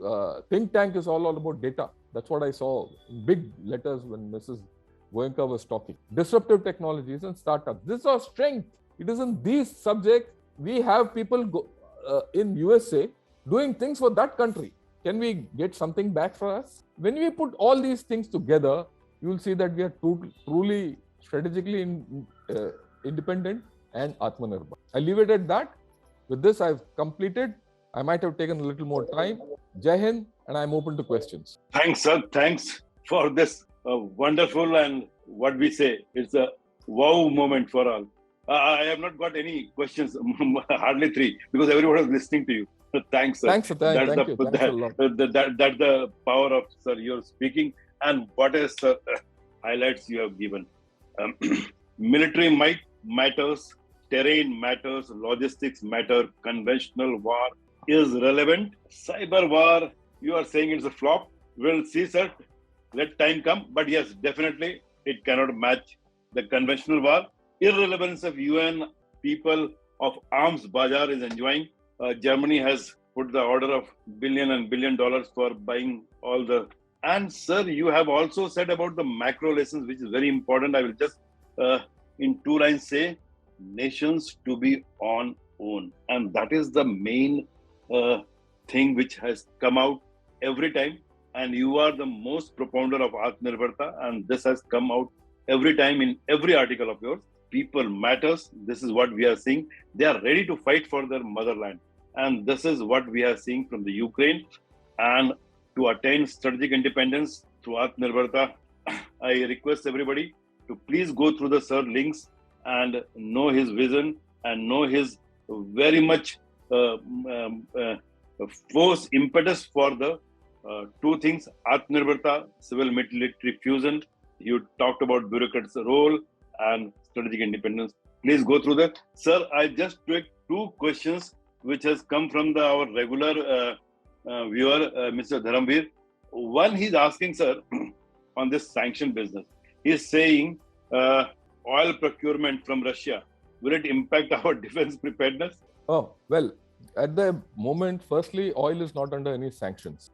think tank is all about data. That's what I saw in big letters when Mrs. Goenka was talking. Disruptive technologies and startups. This is our strength. It is in these subjects. We have people in USA doing things for that country. Can we get something back for us? When we put all these things together, you will see that we are truly strategically independent and Atmanirbhar. I leave it at that. With this, I've completed. I might have taken a little more time. Jai Hind, and I'm open to questions. Thanks, sir. Thanks for this wonderful and what we say, it's a wow moment for all. I have not got any questions, hardly 3, because everyone is listening to you. Thanks, sir. Thanks, sir. Thank you. Thanks a lot. That's the power of, sir, your speaking and what is highlights you have given. Military might matters, terrain matters, logistics matter, conventional war is relevant. Cyber war, you are saying it's a flop. We'll see, sir. Let time come. But yes, definitely it cannot match the conventional war. Irrelevance of UN people of arms bazaar is enjoying. Germany has put the order of $1 billion for buying all the. And sir, you have also said about the macro lessons, which is very important. I will just in 2 lines say, nations to be on own. And that is the main thing which has come out every time. And you are the most propounder of Atmanirbharta, and this has come out every time in every article of yours. people matters. This is what we are seeing. They are ready to fight for their motherland. And this is what we are seeing from the Ukraine. And to attain strategic independence through Atmanirbharta, I request everybody to please go through the Sir links and know his vision and know his very much force impetus for the two things: Atmanirbharta, civil military fusion. You talked about bureaucrats' role and strategic independence. Please go through that, sir. I just took two questions which has come from our regular viewer, Mr. Dharamveer. One, he's asking, sir, on this sanction business. He's saying oil procurement from Russia, will it impact our defense preparedness? Oh, well, at the moment, firstly, oil is not under any sanctions.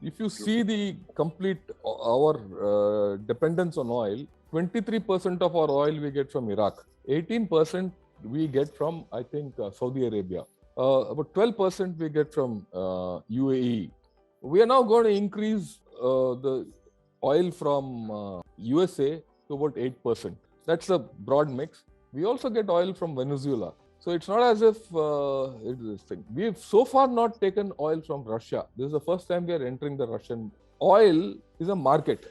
If you see the complete, our dependence on oil, 23% of our oil we get from Iraq, 18% we get from, I think, Saudi Arabia, about 12% we get from UAE. We are now going to increase the oil from USA to about 8%. That's a broad mix. We also get oil from Venezuela. So it's not as if it is this thing. We've so far not taken oil from Russia. This is the first time we are entering the Russian. Oil is a market.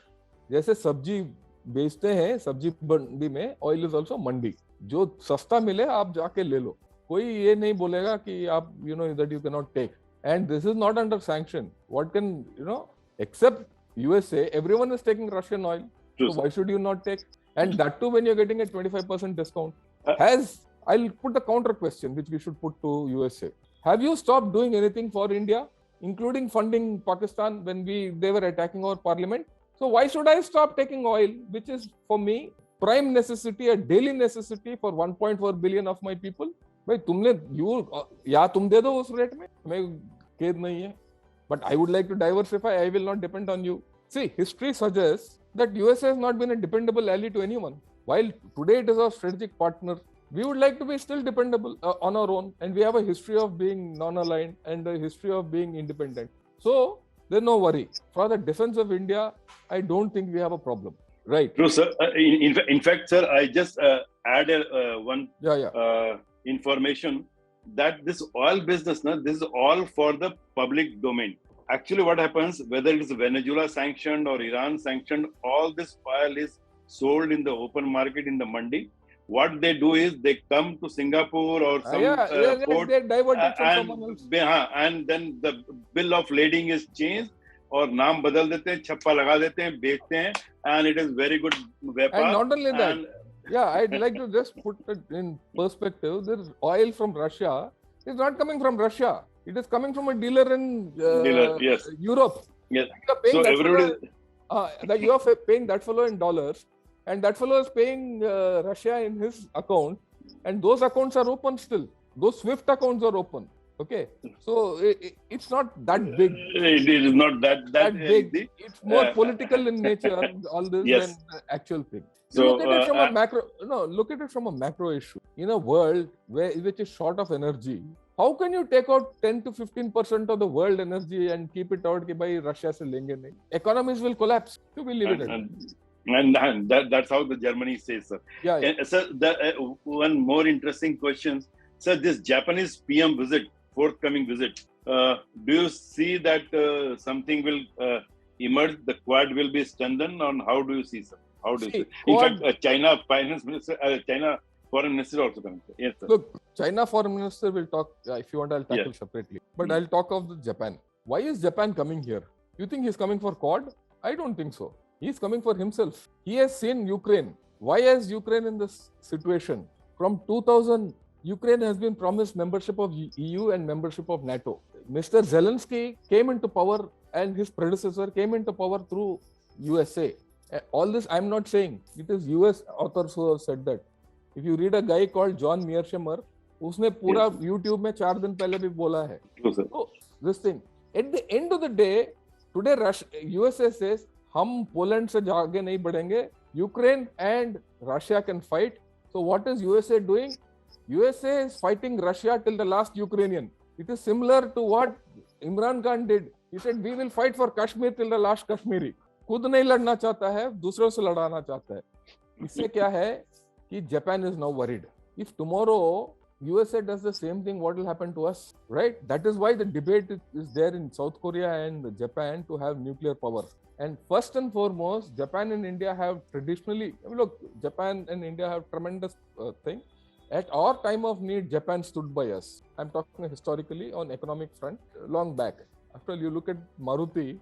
जैसे सब्जी बेचते हैं सब्जी मंडी में, oil is also मंडी. जो सस्ता मिले आप जाके ले लो. कोई ये नहीं बोलेगा कि आप that you cannot take. And this is not under sanction. What can except USA, everyone is taking Russian oil. So why should you not take? And that too when you're getting a 25% discount. I'll put the counter question which we should put to USA. Have you stopped doing anything for India, including funding Pakistan when they were attacking our parliament? So why should I stop taking oil, which is for me prime necessity, a daily necessity for 1.4 billion of my people? भाई तुमने या तुम दे दो उस rate में, मैं खेद नहीं है. But I would like to diversify. I will not depend on you. See, history suggests that USA has not been a dependable ally to anyone. While today it is our strategic partner, we would like to be still dependable on our own, and we have a history of being non-aligned and a history of being independent. So there's no worry. For the defense of India, I don't think we have a problem. Right. True, sir. In fact, sir, I just added one information that this oil business, this is all for the public domain. Actually, what happens, whether it is Venezuela sanctioned or Iran sanctioned, all this oil is sold in the open market in the mandi. What they do is they come to Singapore or some port, they divert it from someone else. And then the bill of lading is changed और नाम बदल देते हैं, छप्पा लगा देते हैं, बेचते हैं, and it is very good व्यापार. And not only that, I'd like to just put it in perspective. This oil from Russia is not coming from Russia. It is coming from a dealer in Europe. Yes. So everybody, you are paying that fellow in dollars, and that fellow is paying Russia in his account, and those accounts are open still. Those SWIFT accounts are open. Okay, so it's not that big. It is not that big. It's more political in nature, all this, than the actual thing. So look at it from a macro. Look at it from a macro issue. In a world which is short of energy, how can you take out 10 to 15% of the world energy and keep it out? कि भाई Russia से लेंगे नहीं. Economies will collapse. So we leave it at that. And that's how the Germany says, sir. Sir, one more interesting question, sir. This Japanese PM visit, forthcoming visit, do you see that something will emerge? The Quad will be strengthened, or how do you see, sir? How do you see? In fact, China Finance Minister, China Foreign Minister also coming. Yes, sir. Look, China Foreign Minister will talk. If you want, I'll tackle separately. But I'll talk of the Japan. Why is Japan coming here? You think he's coming for Quad? I don't think so. He's coming for himself. He has seen Ukraine. Why is Ukraine in this situation? From 2000, Ukraine has been promised membership of EU and membership of NATO. Mr. Zelensky came into power, and his predecessor came into power through USA. All this I'm not saying. It is US authors who have said that. If you read a guy called John Mearsheimer, उसने पूरा YouTube में 4 दिन पहले भी बोला है. So this thing. At the end of the day, today USA says हम Poland से आगे नहीं बढ़ेंगे. Ukraine and Russia can fight. So what is USA doing? USA is fighting Russia till the last Ukrainian. It is similar to what Imran Khan did. He said we will fight for Kashmir till the last Kashmiri. खुद नहीं लड़ना चाहता है, दूसरों से लड़ाना चाहता है. इससे क्या है Japan is now worried. If tomorrow USA does the same thing, what will happen to us, right? That is why the debate is there in South Korea and Japan to have nuclear power. And first and foremost, Japan and India have traditionally, look, Japan and India have tremendous thing. At our time of need, Japan stood by us. I'm talking historically on economic front, long back. After all, you look at Maruti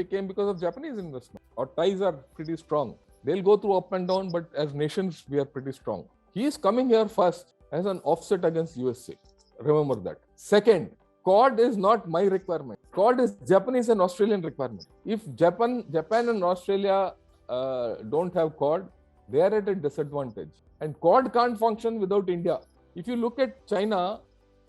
came because of Japanese investment. Our ties are pretty strong. They'll go through up and down, but as nations, we are pretty strong. He is coming here first as an offset against USA. Remember that. Second, Quad is not my requirement. Quad is Japanese and Australian requirement. If Japan and Australia don't have Quad, they are at a disadvantage. And Quad can't function without India. If you look at China,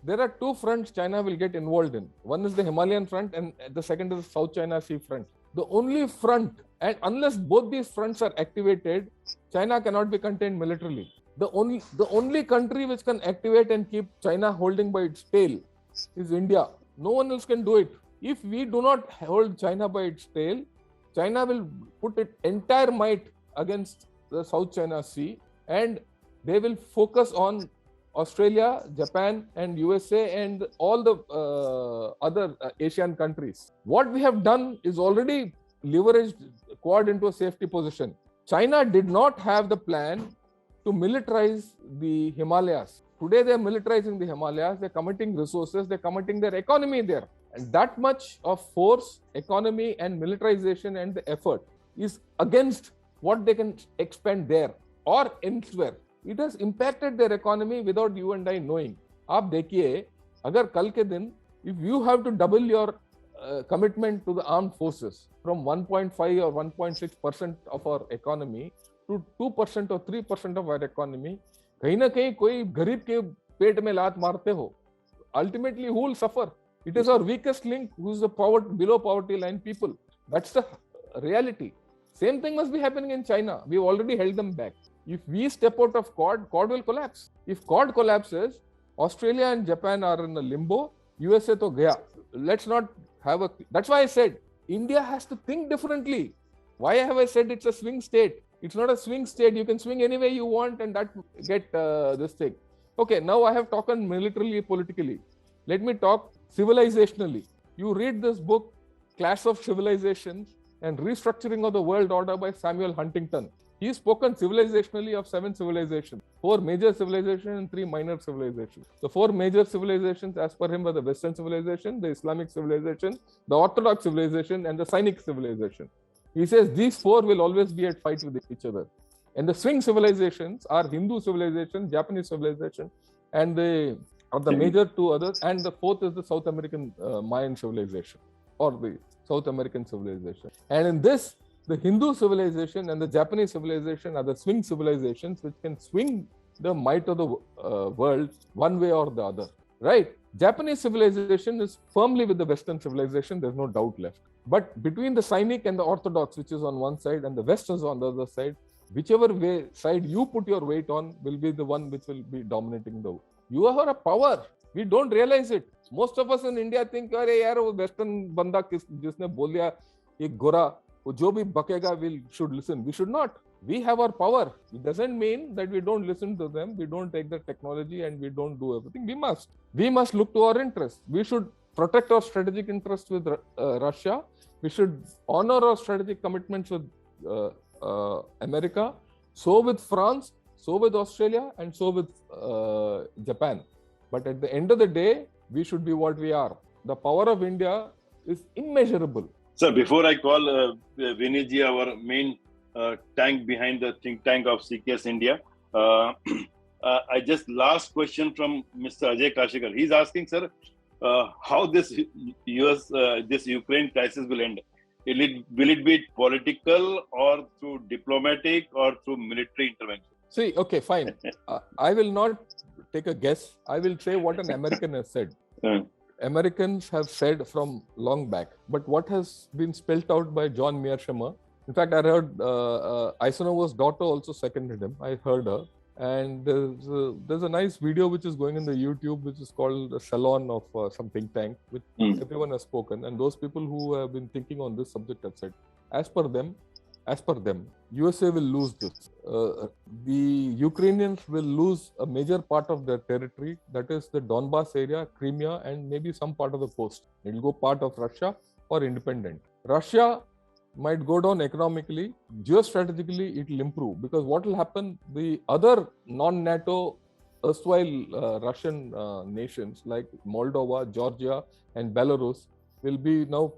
there are two fronts China will get involved in. One is the Himalayan front and the second is the South China Sea front. The only front, and unless both these fronts are activated, China cannot be contained militarily. The only country which can activate and keep China holding by its tail is India. No one else can do it. If we do not hold China by its tail, China will put its entire might against the South China Sea and they will focus on Australia, Japan and USA and all the other Asian countries. What we have done is already leveraged Quad into a safety position. China did not have the plan to militarize the Himalayas. Today they are militarizing the Himalayas, they're committing resources, they're committing their economy there. And that much of force, economy and militarization and the effort is against what they can expend there or elsewhere. It has impacted their economy without you and I knowing. आप देखिए, अगर कल के दिन, if you have to double your commitment to the armed forces from 1.5 or 1.6% of our economy to 2% or 3% of our economy, कहीं ना कहीं कोई गरीब के पेट में लात मारते हो. Ultimately, who will suffer? It is our weakest link, who is the below poverty line people. That's the reality. Same thing must be happening in China. We've already held them back. If we step out of Quad will collapse. If Quad collapses, Australia and Japan are in a limbo. USA to gaya. Let's not have a... That's why I said, India has to think differently. Why have I said it's a swing state? It's not a swing state. You can swing any way you want and that get this thing. Okay, now I have talked militarily, politically. Let me talk civilizationally. You read this book, Clash of Civilizations and Restructuring of the World Order by Samuel Huntington. He's spoken civilizationally of 7 civilizations, 4 major civilizations and 3 minor civilizations. The 4 major civilizations as per him were the Western civilization, the Islamic civilization, the Orthodox civilization and the Sinic civilization. He says these 4 will always be at fight with each other. And the swing civilizations are Hindu civilization, Japanese civilization and the major 2 others, and the 4th is the South American Mayan civilization or the South American civilization. And in this, the Hindu civilization and the Japanese civilization are the swing civilizations which can swing the might of the world one way or the other, right? Japanese civilization is firmly with the Western civilization, there's no doubt left. But between the Sinic and the Orthodox, which is on one side, and the West is on the other side, whichever side you put your weight on will be the one which will be dominating the world. You are a power. We don't realize it. Most of us in India think, अरे यार वो Western बंदा जिसने बोल दिया एक गोरा वो जो भी बकेगा we should listen. We should not. We have our power. It doesn't mean that we don't listen to them. We don't take the technology and we don't do everything. We must. We must look to our interests. We should protect our strategic interests with Russia. We should honor our strategic commitments with America. So with France, so with Australia, and so with Japan. But at the end of the day, we should be what we are. The power of India is immeasurable. So before I call Vinayji, our main tank behind the think tank of CKS India, I just last question from Mr. Ajay Kashikar. He's asking, sir, how this this Ukraine crisis will end? Will it be political or through diplomatic or through military intervention? See, okay, fine. I will not take a guess. I will say what an American has said. Americans have said from long back, but what has been spelled out by John Mearsheimer. In fact, I heard Eisenhower's daughter also seconded him. I heard her. And there's a nice video which is going in the YouTube, which is called the Salon of some think tank, which everyone has spoken. And those people who have been thinking on this subject have said, as per them, as per them, USA will lose this. The Ukrainians will lose a major part of their territory, that is the Donbas area, Crimea, and maybe some part of the coast. It will go part of Russia or independent. Russia might go down economically. Geostrategically, it will improve, because what will happen, the other non-NATO erstwhile Russian nations like Moldova, Georgia, and Belarus will be now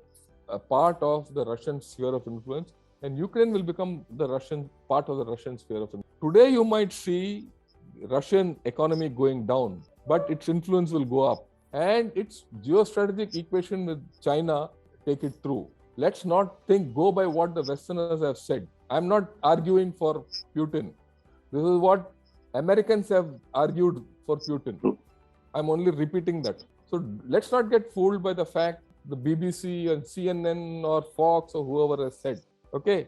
a part of the Russian sphere of influence, and Ukraine will become the Russian part of the Russian sphere of influence. Today, you might see Russian economy going down, but its influence will go up, and its geostrategic equation with China take it through. Let's not go by what the Westerners have said. I'm not arguing for Putin. This is what Americans have argued for Putin. I'm only repeating that. So let's not get fooled by the fact the BBC and CNN or Fox or whoever has said. Okay,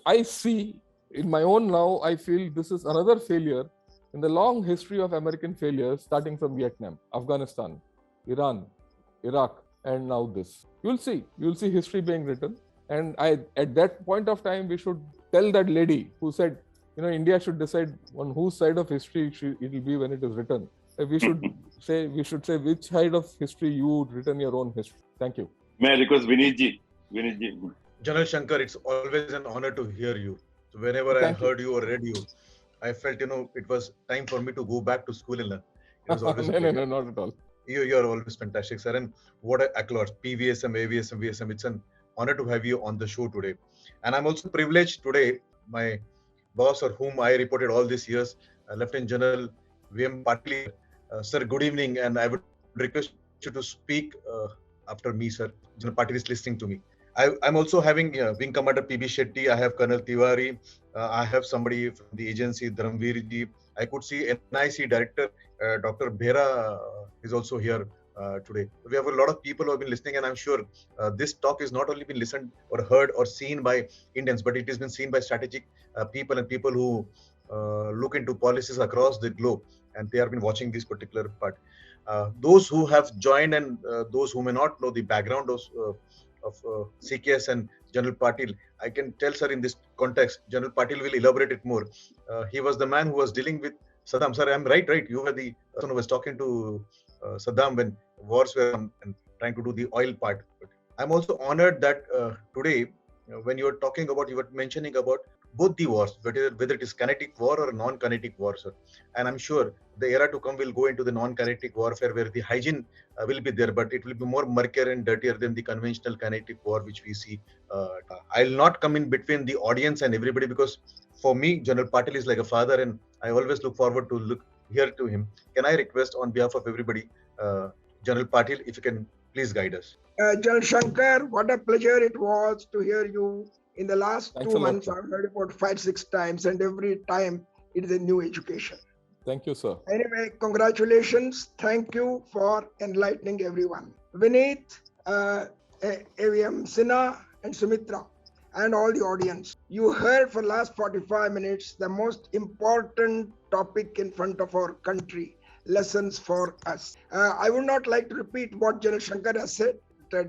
I see in my own now, I feel this is another failure in the long history of American failures, starting from Vietnam, Afghanistan, Iran, Iraq, and now this. You'll see history being written. And at that point of time, we should tell that lady who said, India should decide on whose side of history it will be when it is written. We should say which side of history you would written your own history. Thank you. May I request Vinodji? General Shankar, it's always an honor to hear you. So whenever I heard you or read you, I felt, it was time for me to go back to school and learn. It was always no, not at all. You are always fantastic, sir. And what accolades, PVSM, AVSM, VSM. It's an honor to have you on the show today. And I'm also privileged today, my boss, or whom I reported all these years, Lieutenant General AVM Patil. Sir, good evening. And I would request you to speak after me, sir. General Patil is listening to me. I'm also having Wing Commander PB Shetty. I have Colonel Tiwari. I have somebody from the agency, Dharamveerji. I could see NIC Director, Dr. Bhera is also here today. We have a lot of people who have been listening, and I'm sure this talk is not only been listened or heard or seen by Indians, but it has been seen by strategic people and people who look into policies across the globe, and they have been watching this particular part. Those who have joined and those who may not know the background of CKS and General Patil, I can tell, sir, in this context, General Patil will elaborate it more. He was the man who was dealing with Saddam. Sir, I'm right. You were the person who was talking to Saddam when wars were on and trying to do the oil part. But I'm also honored that today, when you were mentioning about both the wars, whether it is kinetic war or non-kinetic war, sir. And I'm sure the era to come will go into the non-kinetic warfare, where the hygiene will be there, but it will be more murkier and dirtier than the conventional kinetic war which we see. I'll not come in between the audience and everybody, because for me, General Patil is like a father, and I always look forward to hear to him. Can I request on behalf of everybody, General Patil, if you can please guide us? General Shankar, what a pleasure it was to hear you. In the last 2 months, I've heard about 5-6 times, and every time it is a new education. Thank you, sir. Anyway, congratulations. Thank you for enlightening everyone. Vineet, AVM Sinha, and Sumitra, and all the audience. You heard for the last 45 minutes the most important topic in front of our country, lessons for us. I would not like to repeat what General Shankar has said,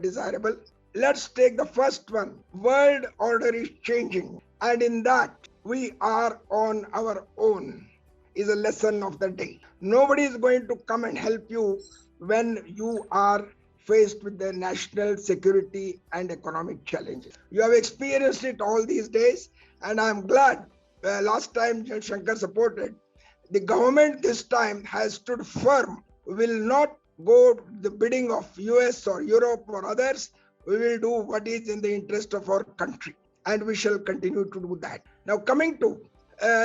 desirable. Let's take the first one. World order is changing, and in that we are on our own, is a lesson of the day. Nobody is going to come and help you when you are faced with the national security and economic challenges. You have experienced it all these days, and I'm glad last time General Shankar supported. The government this time has stood firm. We will not go the bidding of US or Europe or others. We will do what is in the interest of our country, and we shall continue to do that. Now, coming to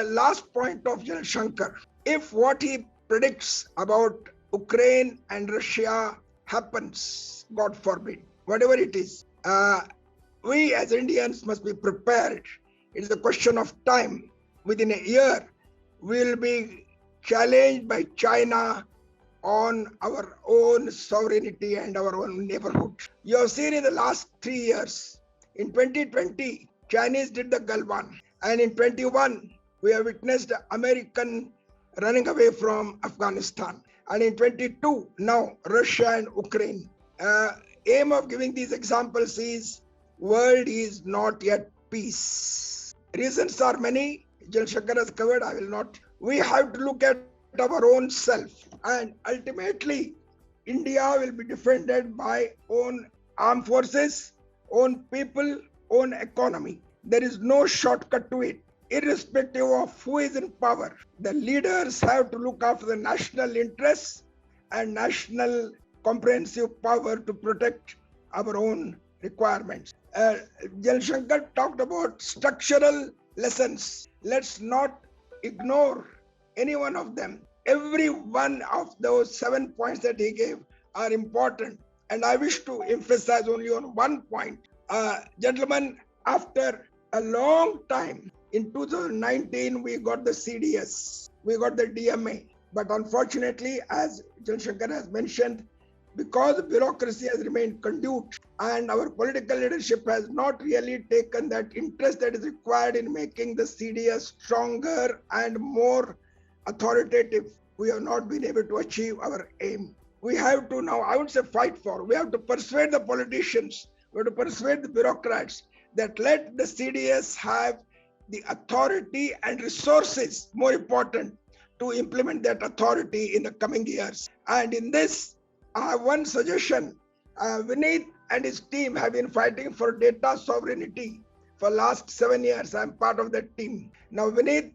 last point of General Shankar, if what he predicts about Ukraine and Russia happens, God forbid, whatever it is, we as Indians must be prepared. It's a question of time. Within a year, we will be challenged by China on our own sovereignty and our own neighborhood. You have seen in the last 3 years, in 2020, Chinese did the Galwan, and in 21, we have witnessed American running away from Afghanistan, and in 22, now Russia and Ukraine. Aim of giving these examples is world is not yet peace. Reasons are many. General Shankar has covered. I will not. We have to look at our own self, and ultimately, India will be defended by own armed forces, own people, own economy. There is no shortcut to it. Irrespective of who is in power, the leaders have to look after the national interests and national comprehensive power to protect our own requirements. General Shankar talked about structural lessons. Let's not ignore any one of them. Every one of those 7 points that he gave are important. And I wish to emphasize only on one point. Gentlemen, after a long time, in 2019, we got the CDS, we got the DMA. But unfortunately, as General Shankar has mentioned, because bureaucracy has remained conduit and our political leadership has not really taken that interest that is required in making the CDS stronger and more authoritative, we have not been able to achieve our aim. We have to now, I would say, fight for. We have to persuade the politicians, we have to persuade the bureaucrats that let the CDS have the authority and resources, more important, to implement that authority in the coming years. And in this, I have one suggestion. Vinith and his team have been fighting for data sovereignty for last 7 years. I'm part of that team. Now, Vinith,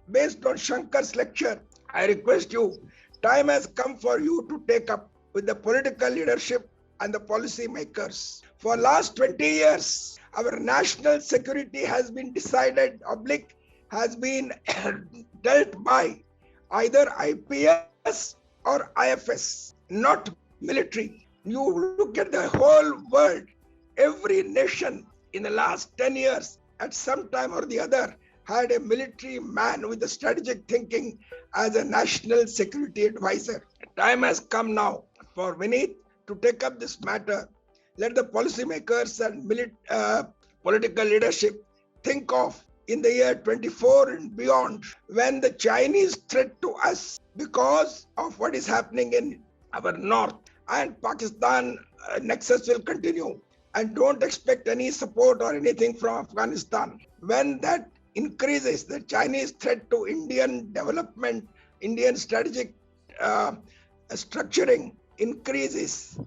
based on Shankar's lecture, I request you, time has come for you to take up with the political leadership and the policy makers. For last 20 years, our national security has been decided, has been dealt by either IPS or IFS, not military. You look at the whole world, every nation in the last 10 years, at some time or the other, had a military man with a strategic thinking as a national security advisor. Time has come now for Vinith to take up this matter. Let the policymakers and political leadership think of in the year 24 and beyond, when the Chinese threat to us because of what is happening in our north and Pakistan nexus will continue, and don't expect any support or anything from Afghanistan. When that increases, the Chinese threat to Indian development, Indian strategic structuring increases,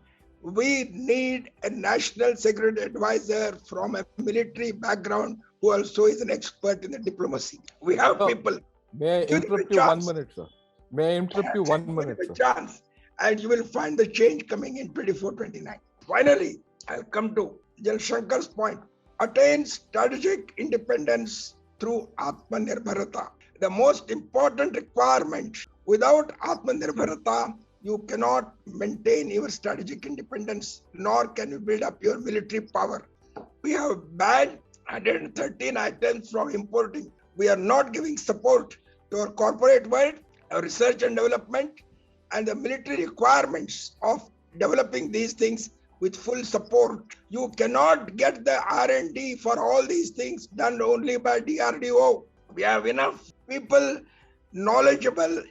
we need a national security advisor from a military background who also is an expert in the diplomacy. We have people. May I interrupt you 1 minute, sir? May I interrupt you 1 minute, sir? Chance, and you will find the change coming in 24-29. Finally, I'll come to General Shankar's point. Attain strategic independence through Atmanirbharata. The most important requirement. Without Atmanirbharata, you cannot maintain your strategic independence, nor can you build up your military power. We have banned 113 items from importing. We are not giving support to our corporate world, our research and development, and the military requirements of developing these things with full support. You cannot get the R&D for all these things done only by DRDO. We have enough people, knowledgeable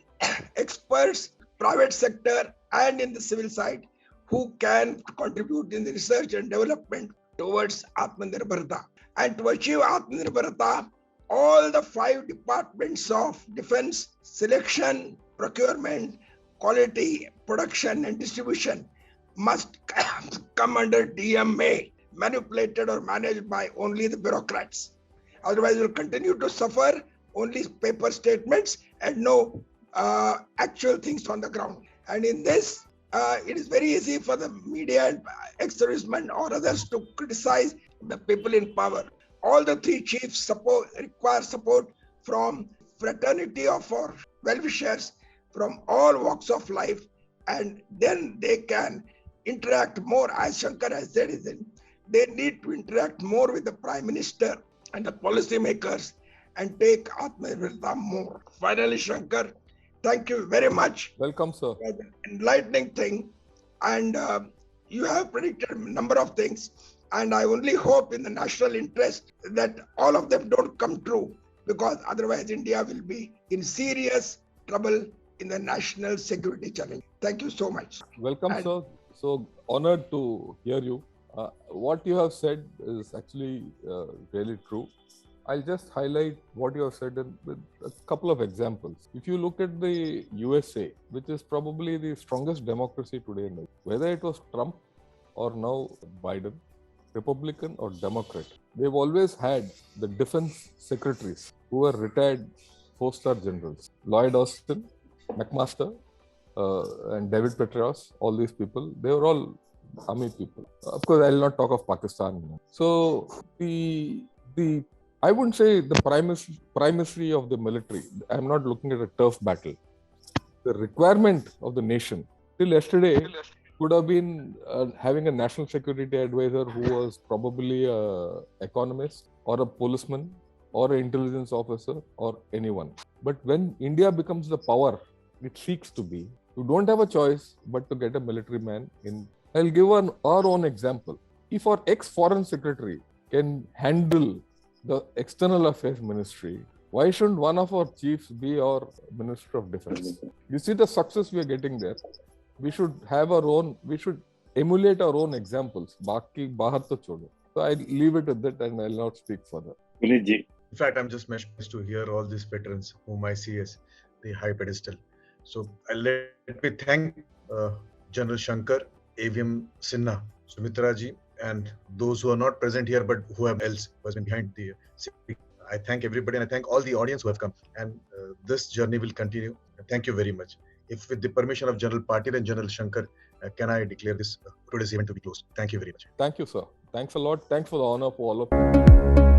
experts, private sector and in the civil side, who can contribute in the research and development towards Atmanirbharata. And to achieve Atmanirbharata, all the 5 departments of defense, selection, procurement, quality, production and distribution must come under DMA, manipulated or managed by only the bureaucrats. Otherwise, we'll continue to suffer only paper statements and no actual things on the ground. And in this, it is very easy for the media and ex-servicemen or others to criticize the people in power. All the 3 chiefs require support from fraternity of our well-wishers from all walks of life, and then they can interact more, as Shankar has said, they need to interact more with the Prime Minister and the policy makers and take Atmanirbharata more. Finally, Shankar, thank you very much. Welcome, sir. For the enlightening thing. And you have predicted a number of things. And I only hope in the national interest that all of them don't come true, because otherwise India will be in serious trouble in the national security challenge. Thank you so much. Welcome, sir. So honored to hear you. What you have said is actually really true. I'll just highlight what you have said with a couple of examples. If you look at the USA, which is probably the strongest democracy today, in the, whether it was Trump or now Biden, Republican or Democrat, they've always had the defense secretaries who were retired four-star generals. Lloyd Austin, McMaster, and David Petraeus, all these people, they were all army people. Of course, I will not talk of Pakistan. So the I wouldn't say the primacy of the military. I'm not looking at a turf battle. The requirement of the nation till yesterday could have been having a national security advisor who was probably an economist or a policeman or an intelligence officer or anyone. But when India becomes the power it seeks to be, you don't have a choice but to get a military man in. I'll give our own example. If our ex-foreign secretary can handle the external affairs ministry, why shouldn't one of our chiefs be our Minister of Defense? You see the success we are getting there. We should have our own, we should emulate our own examples. Baki bahar to chodo. So I leave it at that and I'll not speak further. Vinitji. In fact, I'm just mesmerized to hear all these veterans whom I see as the high pedestal. So let me thank General Shankar, AVM Sinha, Sumitra ji, and those who are not present here but who have else who has been behind the screen. I thank everybody and I thank all the audience who have come. And this journey will continue. Thank you very much. If with the permission of General Patil and General Shankar, can I declare this today's event to be closed? Thank you very much. Thank you, sir. Thanks a lot. Thanks for the honor for all of you.